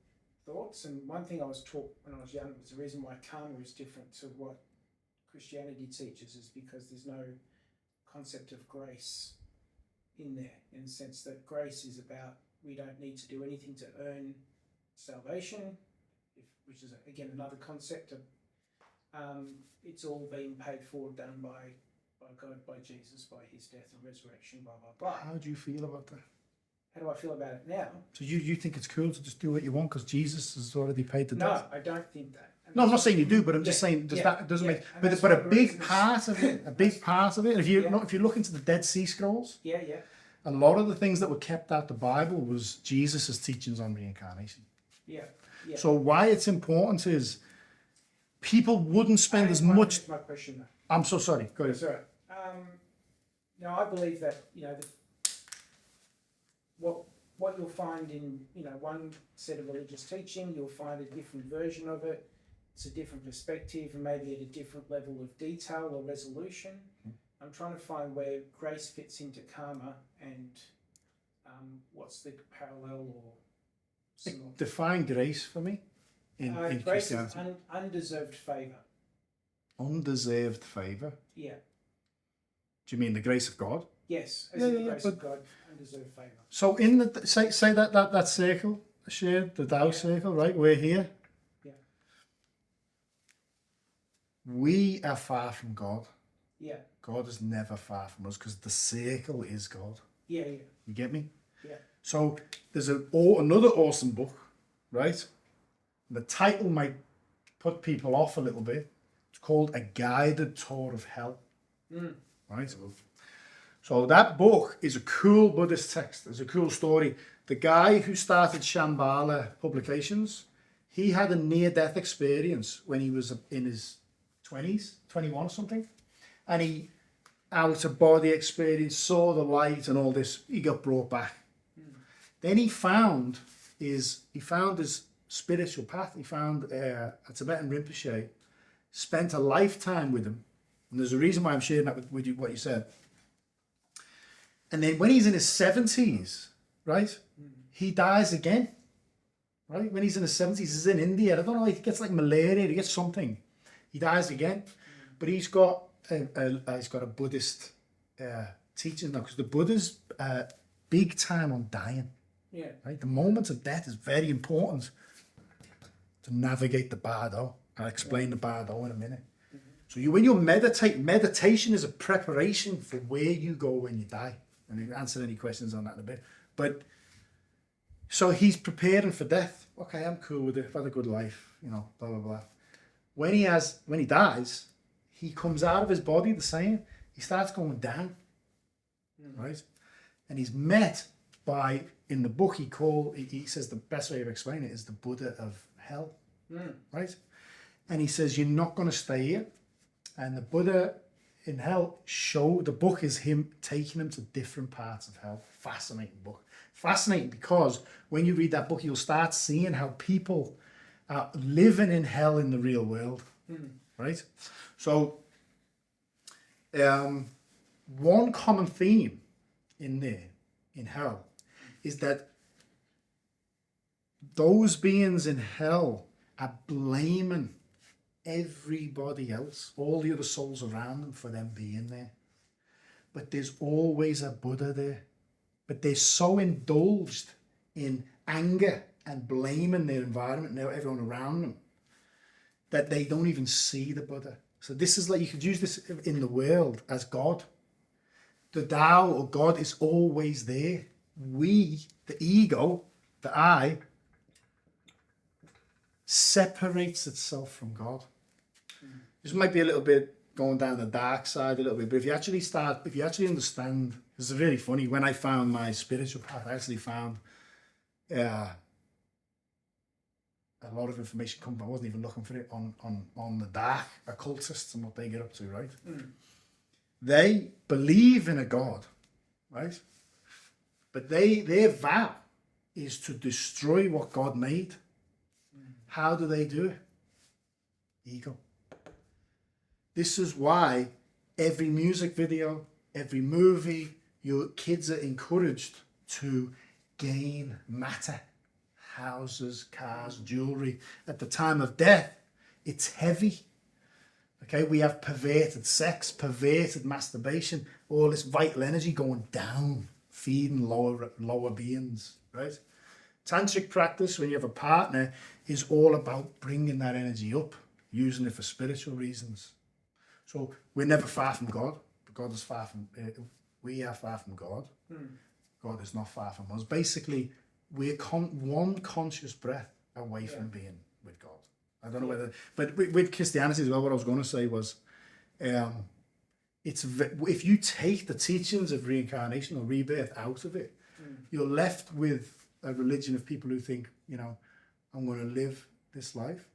thoughts. And one thing I was taught when I was young was the reason why karma is different to what Christianity teaches is because there's no concept of grace in there, in the sense that grace is about we don't need to do anything to earn salvation, which is again another concept of it's all being paid for, done by by God, by Jesus, by his death and resurrection, blah, blah, blah. How do you feel about that? How do I feel about it now? So you think it's cool to just do what you want because Jesus has already paid the No, debt? I don't think that. And No, I'm not that's saying you what- do, but I'm just Yeah, saying does yeah, that doesn't yeah, make. and But that's but a one of the big reasons- part of it, a big part of it. If you Yeah. look, if you look into the Dead Sea Scrolls, Yeah, yeah, a lot of the things that were kept out the Bible was Jesus' teachings on reincarnation. yeah, yeah. So why it's important is people wouldn't spend as much. That's my question though. I'm so sorry. Go ahead. Sorry. Now I believe that what you'll find in one set of religious teaching, you'll find a different version of it. It's a different perspective and maybe at a different level of detail or resolution. I'm trying to find where grace fits into karma and what's the parallel or similar. Define grace for me in Grace is Christianity. undeserved favour. Undeserved favour. Yeah. Do you mean the grace of God? Yes. As Yeah, in the yeah, grace but- of God, undeserved favour. So in the say that circle shared, the Tao Yeah. circle, right? We're here. Yeah. We are far from God. Yeah. God is never far from us because the circle is God. Yeah, yeah. You get me? Yeah. So there's another awesome book, right? The title might put people off a little bit. It's called A Guided Tour of Hell. Right? So that book is a cool Buddhist text. It's a cool story. The guy who started Shambhala Publications, he had a near-death experience when he was in his 20s, 21 or something. And he, out-of-body experience, saw the light and all this. He got brought back. Then he found his spiritual path. He found a Tibetan Rinpoche, spent a lifetime with him. And there's a reason why I'm sharing that with you, what you said. And then when he's in his 70s, right, he dies again. Right? When he's in his 70s, he's in India. I don't know, he gets like malaria, he gets something. He dies again. But he's got a Buddhist teaching now, because the Buddha's big time on dying. Yeah. Right? The moment of death is very important to navigate the bardo. I'll explain the bardo in a minute. So when you meditate, meditation is a preparation for where you go when you die. And you answer any questions on that in a bit. But so he's preparing for death. Okay, I'm cool with it. I've had a good life, blah blah blah. When he dies, he comes out of his body the same. He starts going down, right? And he's met by, in the book he says the best way of explaining it is the Buddha of hell, right? And he says you're not going to stay here. And the Buddha in hell the book is him taking him to different parts of hell. Fascinating book. Fascinating because when you read that book, you'll start seeing how people are living in hell in the real world, right? So one common theme in hell is that those beings in hell are blaming everybody else, all the other souls around them, for them being there. But there's always a Buddha there. But they're so indulged in anger and blaming their environment, now everyone around them, that they don't even see the Buddha. So this is like, you could use this in the world as God. The Tao or God is always there. We, the ego, the I, separates itself from God. This might be a little bit going down the dark side a little bit, but if you actually understand, this is really funny. When I found my spiritual path, I actually found a lot of information come from, I wasn't even looking for it, on the dark occultists and what they get up to, right? They believe in a God, right? But their vow is to destroy what God made. How do they do it? Ego. This is why every music video, every movie, your kids are encouraged to gain matter. Houses, cars, jewelry. At the time of death, it's heavy. Okay, we have perverted sex, perverted masturbation, all this vital energy going down, feeding lower beings, right? Tantric practice, when you have a partner, is all about bringing that energy up, using it for spiritual reasons. So we're never far from God, God is far from, we are far from God. Mm. God is not far from us. Basically, we're one conscious breath away from being with God. I don't know whether, but with Christianity as well, what I was going to say was, if you take the teachings of reincarnation or rebirth out of it, you're left with a religion of people who think, you know, I'm going to live this life,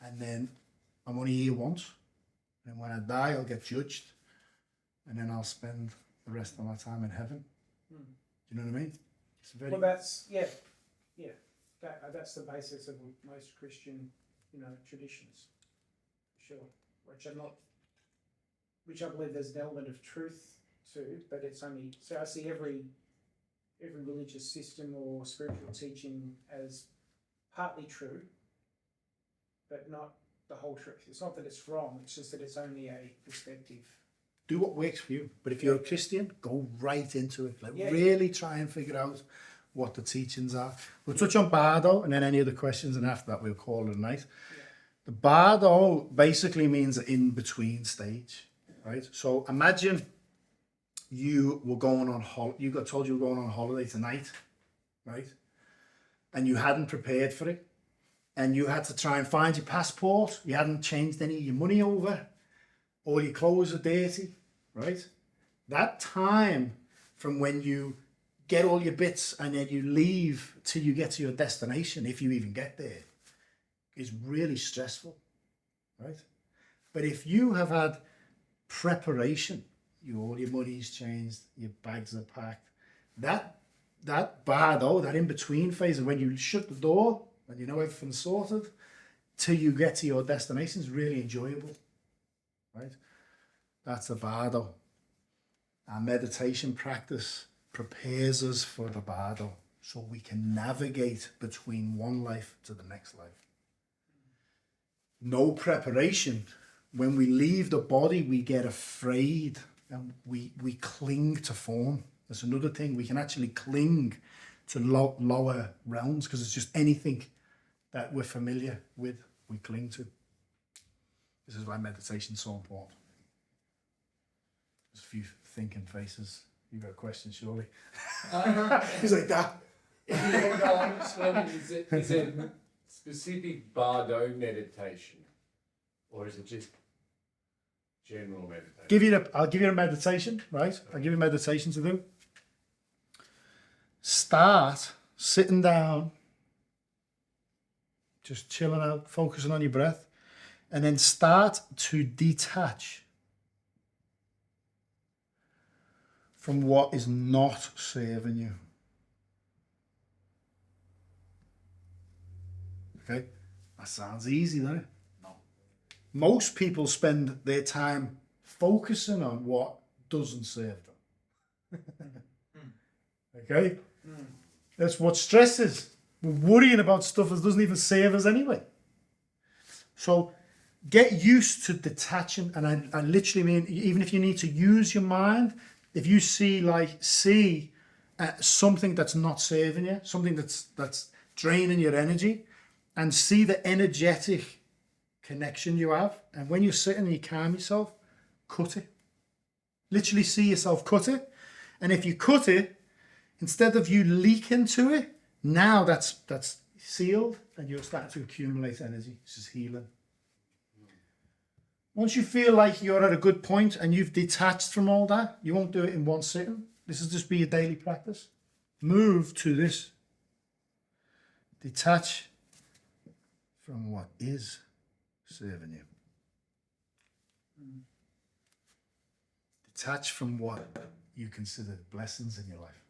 and then I'm only here once, and when I die, I'll get judged, and then I'll spend the rest of my time in heaven. Do you know what I mean? It's very. Well, that's that's the basis of most Christian, traditions, sure. Which I believe there's an element of truth to, but it's only so I see every religious system or spiritual teaching as partly true, but not the whole truth. It's not that it's wrong; it's just that it's only a perspective. Do what works for you. But if you're a Christian, go right into it. Really try and figure out what the teachings are. We'll touch on Bardo and then any other questions, and after that we'll call it a night. Yeah. The Bardo basically means an in-between stage, right? So imagine you were going on you got told you were going on holiday tonight, right? And you hadn't prepared for it. And you had to try and find your passport. You hadn't changed any of your money over. All your clothes are dirty, right? That time from when you get all your bits and then you leave till you get to your destination, if you even get there, is really stressful, right? But if you have had preparation, all your money's changed, your bags are packed, that bardo, that in-between phase of when you shut the door and you know everything's sorted, till you get to your destination is really enjoyable. Right? That's a bardo. Our meditation practice prepares us for the bardo so we can navigate between one life to the next life. No preparation. When we leave the body, we get afraid and we cling to form. That's another thing. We can actually cling to lower realms because it's just anything that we're familiar with, we cling to. This is why meditation is so important. There's a few thinking faces. You got a question, surely? He's like that. Yeah, no, I'm just wondering, is it specific bardo meditation, or is it just general meditation? I'll give you a meditation, right? I'll give you a meditation to do. Start sitting down, just chilling out, focusing on your breath. And then start to detach from what is not serving you. Okay? That sounds easy, doesn't it? No. Most people spend their time focusing on what doesn't serve them. Okay? That's what stress is. We're worrying about stuff that doesn't even serve us anyway. So get used to detaching, and I literally mean, even if you need to use your mind, if you see something that's not serving you, something that's draining your energy, and see the energetic connection you have, and when you're sitting and you calm yourself, cut it. Literally see yourself cut it, and if you cut it, instead of you leaking to it, now that's sealed, and you're starting to accumulate energy. This is healing. Once you feel like you're at a good point and you've detached from all that, you won't do it in one sitting. This will just be a daily practice. Move to this. Detach from what is serving you. Detach from what you consider blessings in your life.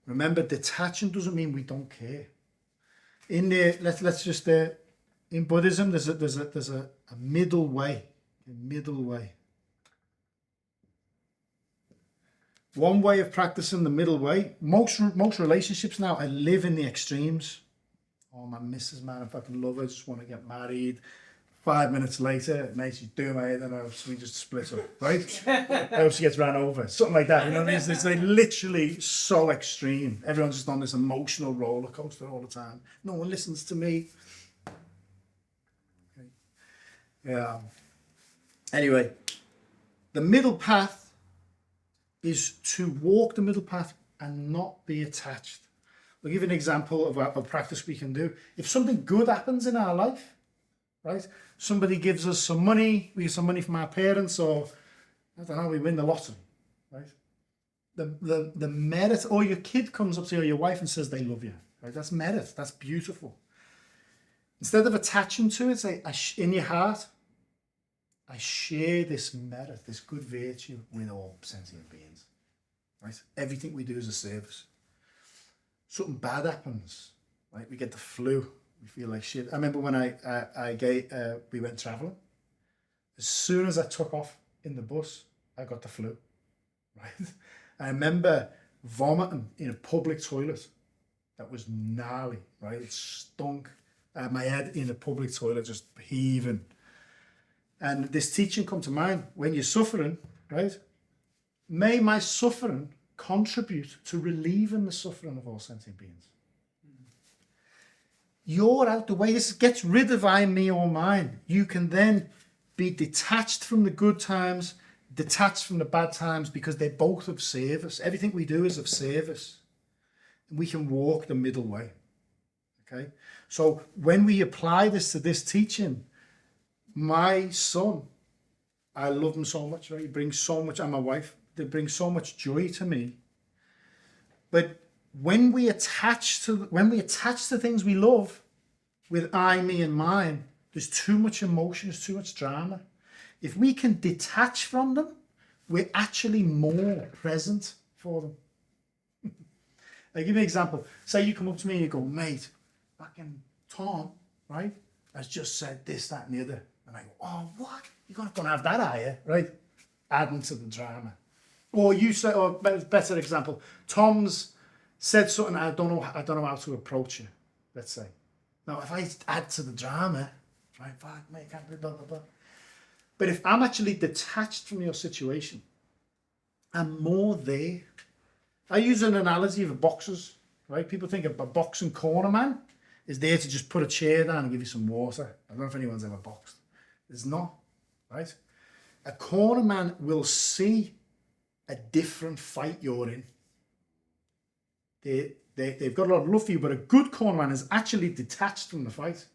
Remember, detaching doesn't mean we don't care. In there, let's just in Buddhism, there's a middle way. A middle way. One way of practicing the middle way. Most relationships now, I live in the extremes. Oh, my missus, man, I fucking love her. Just want to get married. 5 minutes later, mate, she's doing my head, and we just split up, right? I hope she gets ran over, something like that. You know what I mean? It's like literally so extreme. Everyone's just on this emotional roller coaster all the time. No one listens to me. Okay. Yeah. Anyway, The middle path is to walk the middle path and not be attached. I'll give you an example of a practice we can do. If something good happens in our life, right? Somebody gives us some money, we get some money from our parents, or I don't know, we win the lottery, right? The merit, or your kid comes up to you or your wife and says they love you, right? That's merit, that's beautiful. Instead of attaching to it, say in your heart, I share this merit, this good virtue with all sentient beings, right? Everything we do is a service. Something bad happens, right? We get the flu, we feel like shit. I remember when we went traveling. As soon as I took off in the bus, I got the flu, right? I remember vomiting in a public toilet. That was gnarly, right? It stunk. I had my head in a public toilet, just heaving. And this teaching come to mind: when you're suffering, right? May my suffering contribute to relieving the suffering of all sentient beings. You're out the way. This gets rid of I, me, or mine. You can then be detached from the good times, detached from the bad times, because they're both of service. Everything we do is of service. And we can walk the middle way. Okay? So when we apply this to this teaching, my son, I love him so much, right? He brings so much, and my wife, they bring so much joy to me. But when we attach to things we love with I, me, and mine, there's too much emotion, there's too much drama. If we can detach from them, we're actually more present for them. I'll give you an example. Say you come up to me and you go, mate, fucking Tom, right, has just said this, that, and the other. And I go, oh, what? You're not going to have that, are you? Right? Adding to the drama. Or you say, or better example, Tom's said something, I don't know how to approach you, let's say. Now, if I add to the drama, right, fuck, mate, can't be blah, blah, blah. But if I'm actually detached from your situation, I'm more there. I use an analogy of boxers, right? People think a boxing corner man is there to just put a chair down and give you some water. I don't know if anyone's ever boxed. It's not, right? A corner man will see a different fight you're in. They've got a lot of love for you, but a good corner man is actually detached from the fight.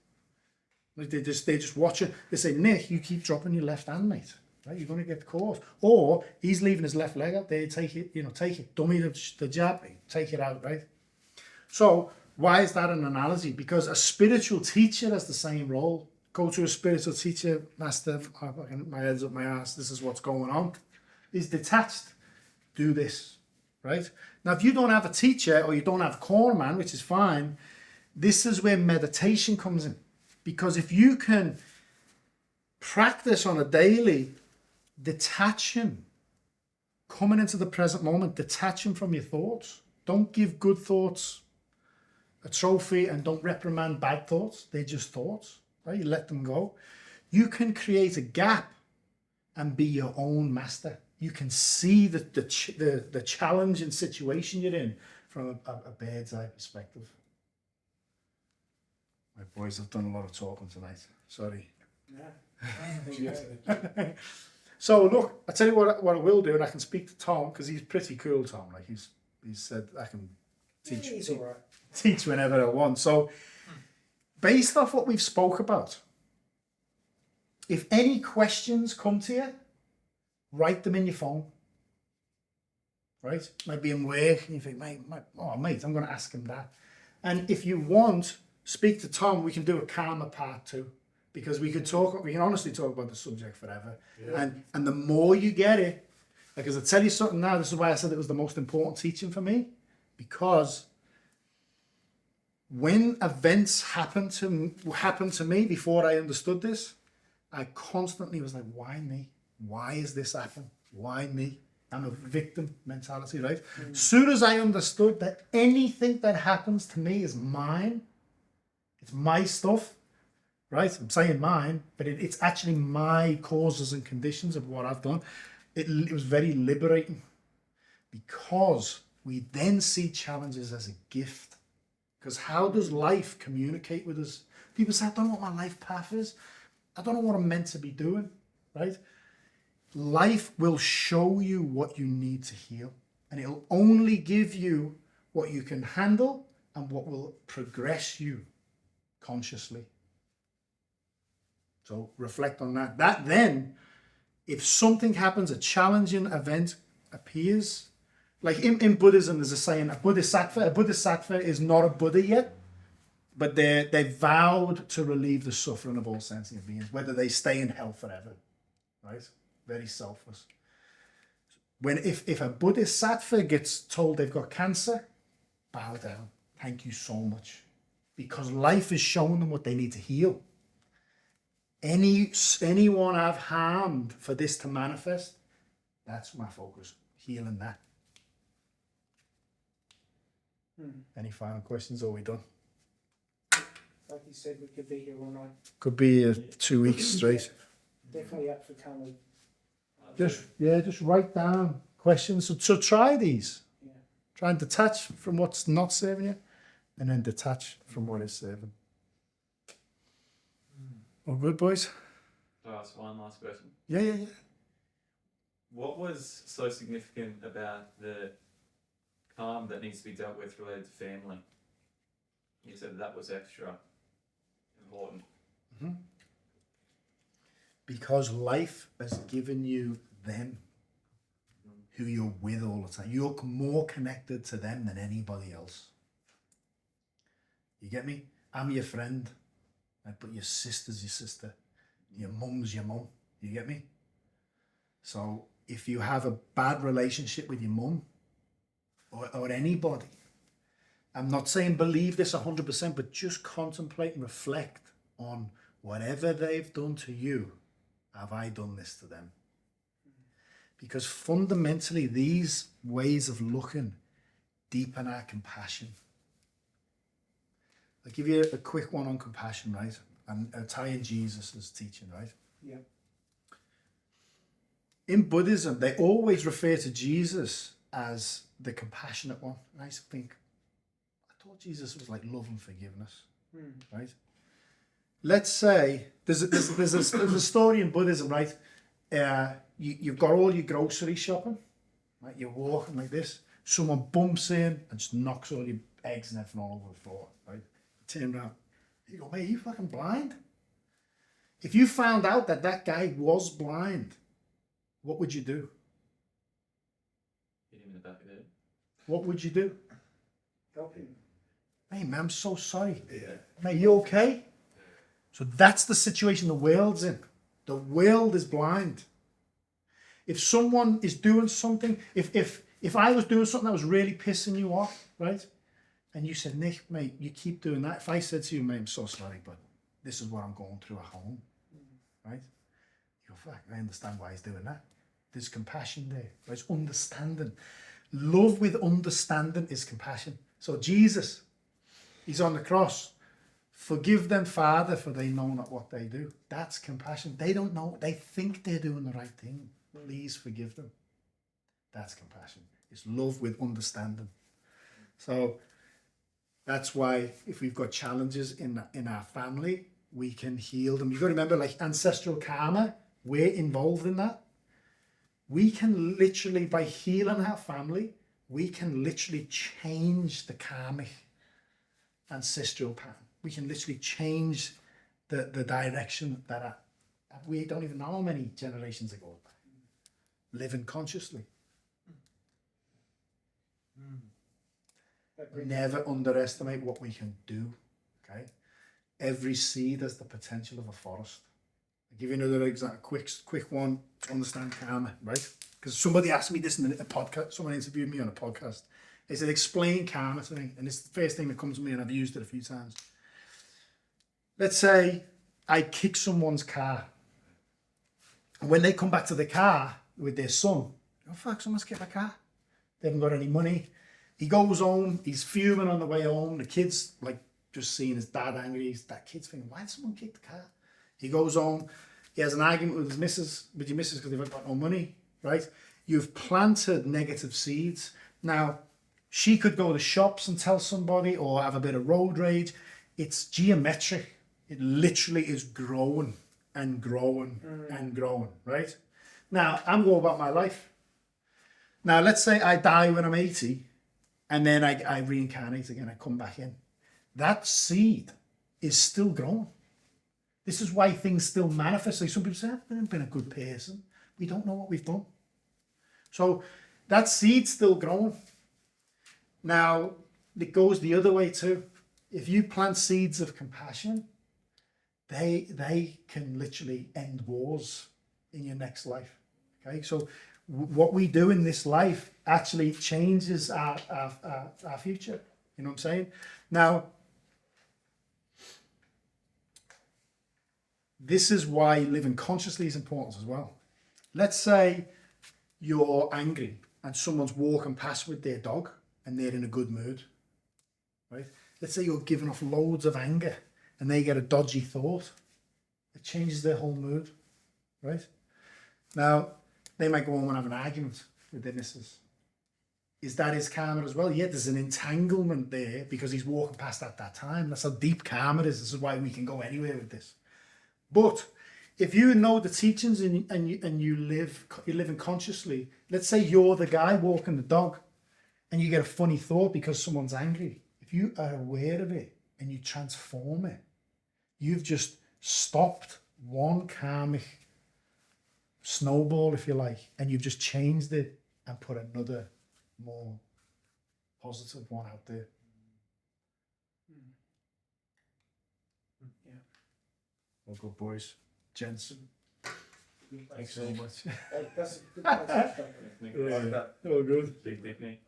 Like they just watch it. They say, Nick, you keep dropping your left hand, mate. Right? You're going to get caught. Or he's leaving his left leg out there. Take it. Dummy the jab, take it out, right? So why is that an analogy? Because a spiritual teacher has the same role. Go to a spiritual teacher, master, my head's up my ass, this is what's going on. He's detached. Do this, right? Now, if you don't have a teacher or you don't have a corner man, which is fine, this is where meditation comes in. Because if you can practice on a daily detaching, coming into the present moment, detaching from your thoughts, don't give good thoughts a trophy and don't reprimand bad thoughts. They're just thoughts, right? You let them go. You can create a gap and be your own master. You can see the challenging situation you're in from a bird's eye perspective. My boys have done a lot of talking tonight. Sorry. Yeah. So look, I tell you what I will do, and I can speak to Tom because he's pretty cool. Tom, like he's said I can teach whenever I want. So based off what we've spoke about, if any questions come to you, write them in your phone. Right? Might be in work and you think, mate, I'm going to ask him that. And if you want, speak to Tom. We can do a karma part 2 because we can honestly talk about the subject forever. Yeah. And the more you get it, because I tell you something now, this is why I said it was the most important teaching for me, because when events happened to me before I understood this, I constantly was like, why me? Why is this happening? Why me? I'm a victim mentality, right? Soon as I understood that anything that happens to me is mine, it's my stuff, right? I'm saying mine, but it's actually my causes and conditions of what I've done. It was very liberating because we then see challenges as a gift. Because how does life communicate with us? People say, I don't know what my life path is. I don't know what I'm meant to be doing, right? life will show you what you need to heal, and it'll only give you what you can handle and what will progress you consciously. So reflect on that. That then, if something happens, a challenging event appears, like in Buddhism, there's a saying, a bodhisattva is not a Buddha yet, but they vowed to relieve the suffering of all sentient beings, whether they stay in hell forever, right? Very selfless. If a bodhisattva gets told they've got cancer, bow down. Thank you so much. Because life is showing them what they need to heal. Anyone I've harmed for this to manifest, that's my focus, healing that. Any final questions, or are we done? Like you said, we could be here all night. Could be 2 weeks straight. Definitely up for coming. Just write down questions. So try these. Yeah. Try and detach from what's not serving you, and then detach from what is serving. All good, boys? I'll ask one last question. Yeah. What was so significant about the harm that needs to be dealt with related to family? You said that was extra important. Because life has given you them, who you're with all the time. You're more connected to them than anybody else. You get me? I'm your friend, but your sister's your sister. Your mum's your mum. You get me? So if you have a bad relationship with your mum or anybody, I'm not saying believe this 100%, but just contemplate and reflect on whatever they've done to you. Have I done this to them? Because fundamentally, these ways of looking deepen our compassion. I'll give you a quick one on compassion, right? And tie in Jesus' teaching, right? Yeah. In Buddhism, they always refer to Jesus as the compassionate one. And I used to think, I thought Jesus was like love and forgiveness, right? Let's say there's a story in Buddhism, right? You've got all your grocery shopping, right? You're walking like this. Someone bumps in and just knocks all your eggs and everything all over the floor, right? You turn around. You go, mate, are you fucking blind? If you found out that guy was blind, what would you do? Hit him in the back of the head. What would you do? Help him. Hey, man, I'm so sorry. Yeah. Mate, you okay? So that's the situation the world's in. The world is blind. If someone is doing something, if I was doing something that was really pissing you off, right? And you said, Nick, mate, you keep doing that. If I said to you, mate, I'm so sorry, but this is what I'm going through at home, right? You go, fuck, I understand why he's doing that. There's compassion there. There's understanding. Love with understanding is compassion. So Jesus, he's on the cross. Forgive them, Father, for they know not what they do. That's compassion. They don't know. They think they're doing the right thing. Please forgive them. That's compassion. It's love with understanding. So that's why if we've got challenges in our family, we can heal them. You've got to remember, like ancestral karma, we're involved in that. We can literally, by healing our family, we can literally change the karmic ancestral pattern. We can literally change the direction that we don't even know how many generations ago. Living consciously. Never underestimate what we can do. Okay, every seed has the potential of a forest. I'll give you another example, quick one to understand karma, right? Because somebody asked me this in a podcast. Someone interviewed me on a podcast. They said, "Explain karma to me," and it's the first thing that comes to me, and I've used it a few times. Let's say I kick someone's car, and when they come back to the car with their son, oh fuck, someone's kicked my car. They haven't got any money. He goes home, he's fuming on the way home. The kid's like just seeing his dad angry. That kid's thinking, why did someone kick the car? He goes home, he has an argument with your missus because they've got no money, right? You've planted negative seeds. Now, she could go to shops and tell somebody or have a bit of road rage. It's geometric. It literally is growing and growing and growing, right? Now, I'm going about my life. Now, let's say I die when I'm 80, and then I reincarnate again, I come back in. That seed is still growing. This is why things still manifest. Like some people say, I've been a good person. We don't know what we've done. So that seed's still growing. Now, it goes the other way too. If you plant seeds of compassion, they can literally end wars in your next life. Okay, so what we do in this life actually changes our future. You know what I'm saying? Now, this is why living consciously is important as well. Let's say you're angry and someone's walking past with their dog and they're in a good mood, right? Let's say you're giving off loads of anger and they get a dodgy thought. It changes their whole mood, right? Now, they might go home and have an argument with their missus. Is that his karma as well? Yeah, there's an entanglement there because he's walking past at that time. That's how deep karma is. This is why we can go anywhere with this. But if you know the teachings and you're living consciously, let's say you're the guy walking the dog and you get a funny thought because someone's angry. If you are aware of it and you transform it, you've just stopped one karmic snowball, if you like, and you've just changed it and put another more positive one out there. Yeah. Well, good boys. Gents. Thanks so much. That's a good place to stop. Yeah. Oh, good. Big picnic.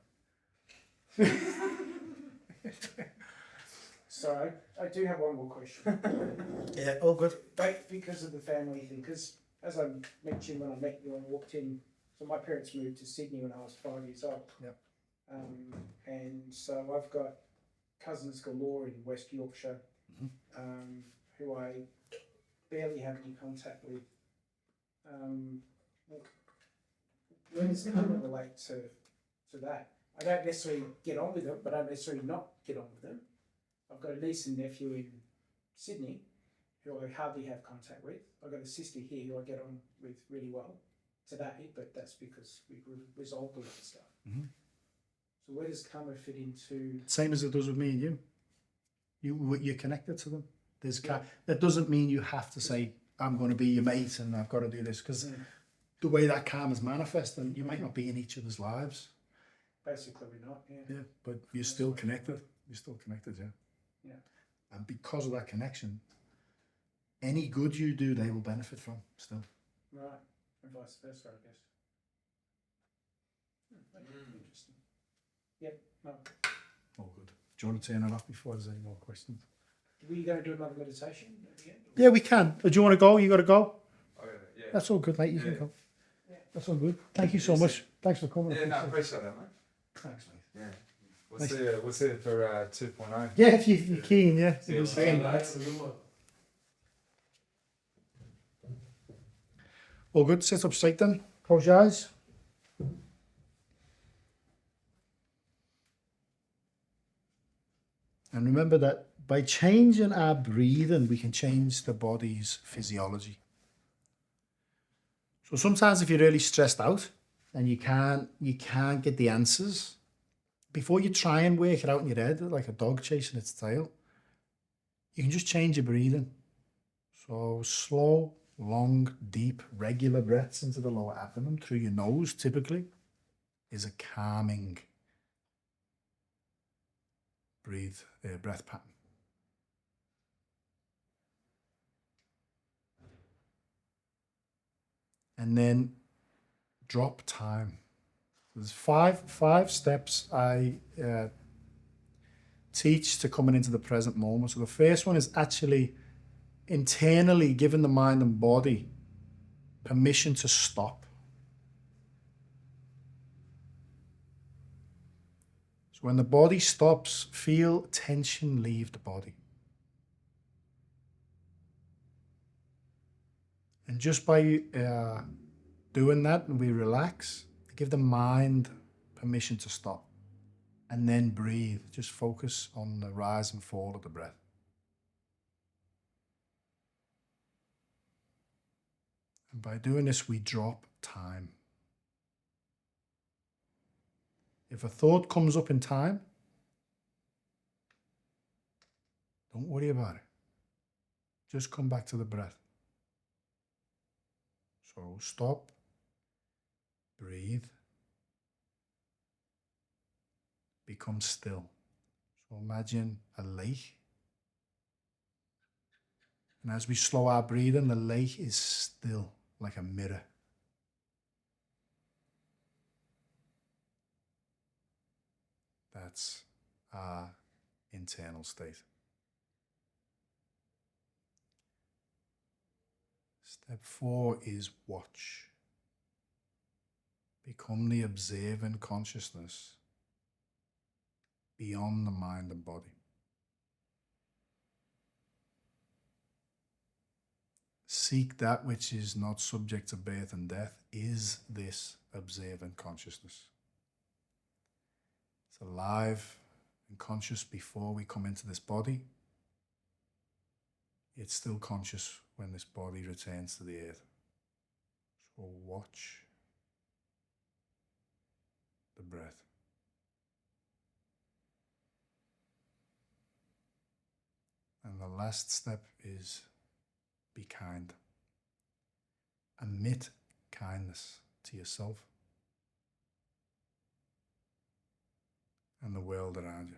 So I do have one more question. Yeah, all good. Because of the family thing, because as I mentioned when I met you, I walked in, so my parents moved to Sydney when I was 5 years old. Yep. And so I've got cousins galore in West Yorkshire, who I barely have any contact with. When does karma relate to that? I don't necessarily get on with them, but I don't necessarily not get on with them. I've got a niece and nephew in Sydney who I hardly have contact with. I've got a sister here who I get on with really well today, but that's because we've resolved all that stuff. Mm-hmm. So where does karma fit into? Same as it does with me and you. You're connected to them. That doesn't mean you have to say, I'm going to be your mate and I've got to do this, because the way that karma's manifesting, you might not be in each other's lives. Basically, we're not. Yeah. Yeah, but you're still connected. You're still connected, yeah. Yeah. And because of that connection, any good you do, they will benefit from still. Right. And vice versa, I guess. Interesting. Yep. No. All good. Do you want to turn it off before there's any more questions? Were you going to do another meditation at the end? Yeah, we can. Do you want to go? You got to go? Oh, yeah. That's all good, mate. You can go. Yeah. That's all good. Thank you so much. Thanks for coming. Yeah, no, I appreciate that, mate. Thanks, mate. Yeah. We'll see it for 2.0. Yeah, if you're keen, yeah. Yeah, that's a good one. All good. Sit up straight then. Close your eyes. And remember that by changing our breathing, we can change the body's physiology. So sometimes if you're really stressed out and you can't get the answers, before you try and work it out in your head like a dog chasing its tail, you can just change your breathing. So slow, long, deep, regular breaths into the lower abdomen through your nose typically is a calming breath pattern. And then drop time. There's five steps I teach to coming into the present moment. So the first one is actually internally giving the mind and body permission to stop. So when the body stops, feel tension leave the body. And just by doing that, and we relax, give the mind permission to stop. And then breathe. Just focus on the rise and fall of the breath. And by doing this, we drop time. If a thought comes up in time, don't worry about it. Just come back to the breath. So stop, breathe, become still. So imagine a lake. And as we slow our breathing, the lake is still like a mirror. That's our internal state. Step 4 is watch. Become the observant consciousness beyond the mind and body. Seek that which is not subject to birth and death is this observant consciousness. It's alive and conscious before we come into this body. It's still conscious when this body returns to the earth. So watch the breath. And the last step is be kind. Emit kindness to yourself and the world around you.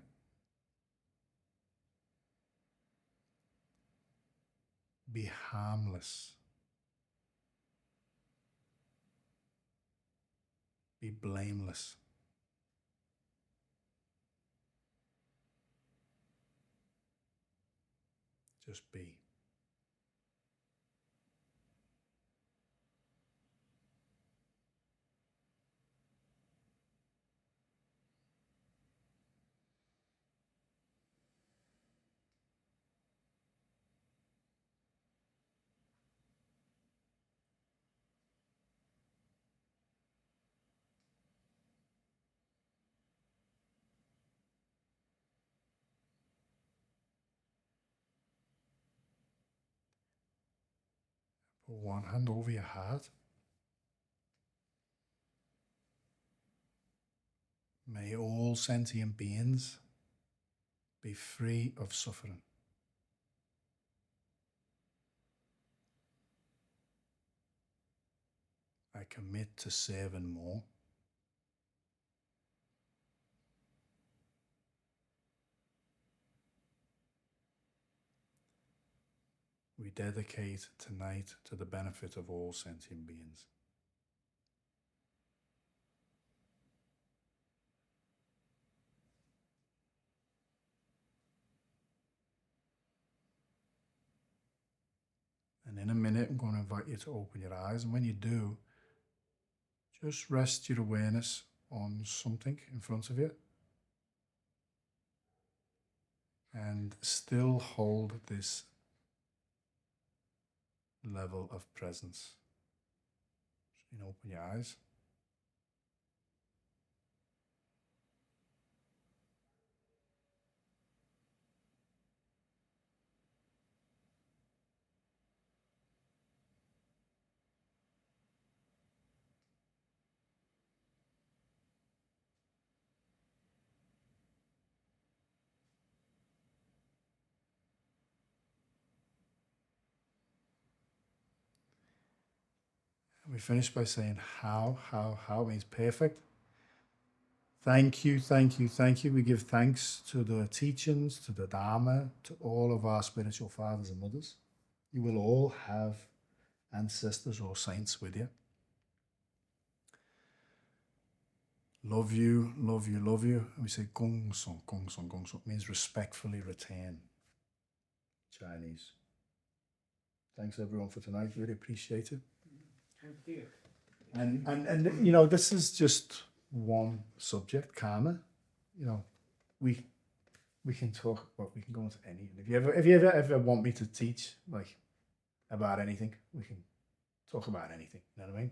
Be harmless. Be blameless. Just be. Put one hand over your heart. May all sentient beings be free of suffering. I commit to serving more. We dedicate tonight to the benefit of all sentient beings. And in a minute, I'm going to invite you to open your eyes. And when you do, just rest your awareness on something in front of you. And still hold this level of presence. So you can open your eyes. We finish by saying how means perfect. Thank you, thank you, thank you. We give thanks to the teachings, to the Dharma, to all of our spiritual fathers and mothers. You will all have ancestors or saints with you. Love you, love you, love you. And we say gong song, gong song, gong song. It means respectfully return. Chinese. Thanks everyone for tonight. Really appreciate it. Thank you. And you know, this is just one subject, karma. You know, we can talk about, we can go into any. If you ever want me to teach like about anything, we can talk about anything. You know what I mean?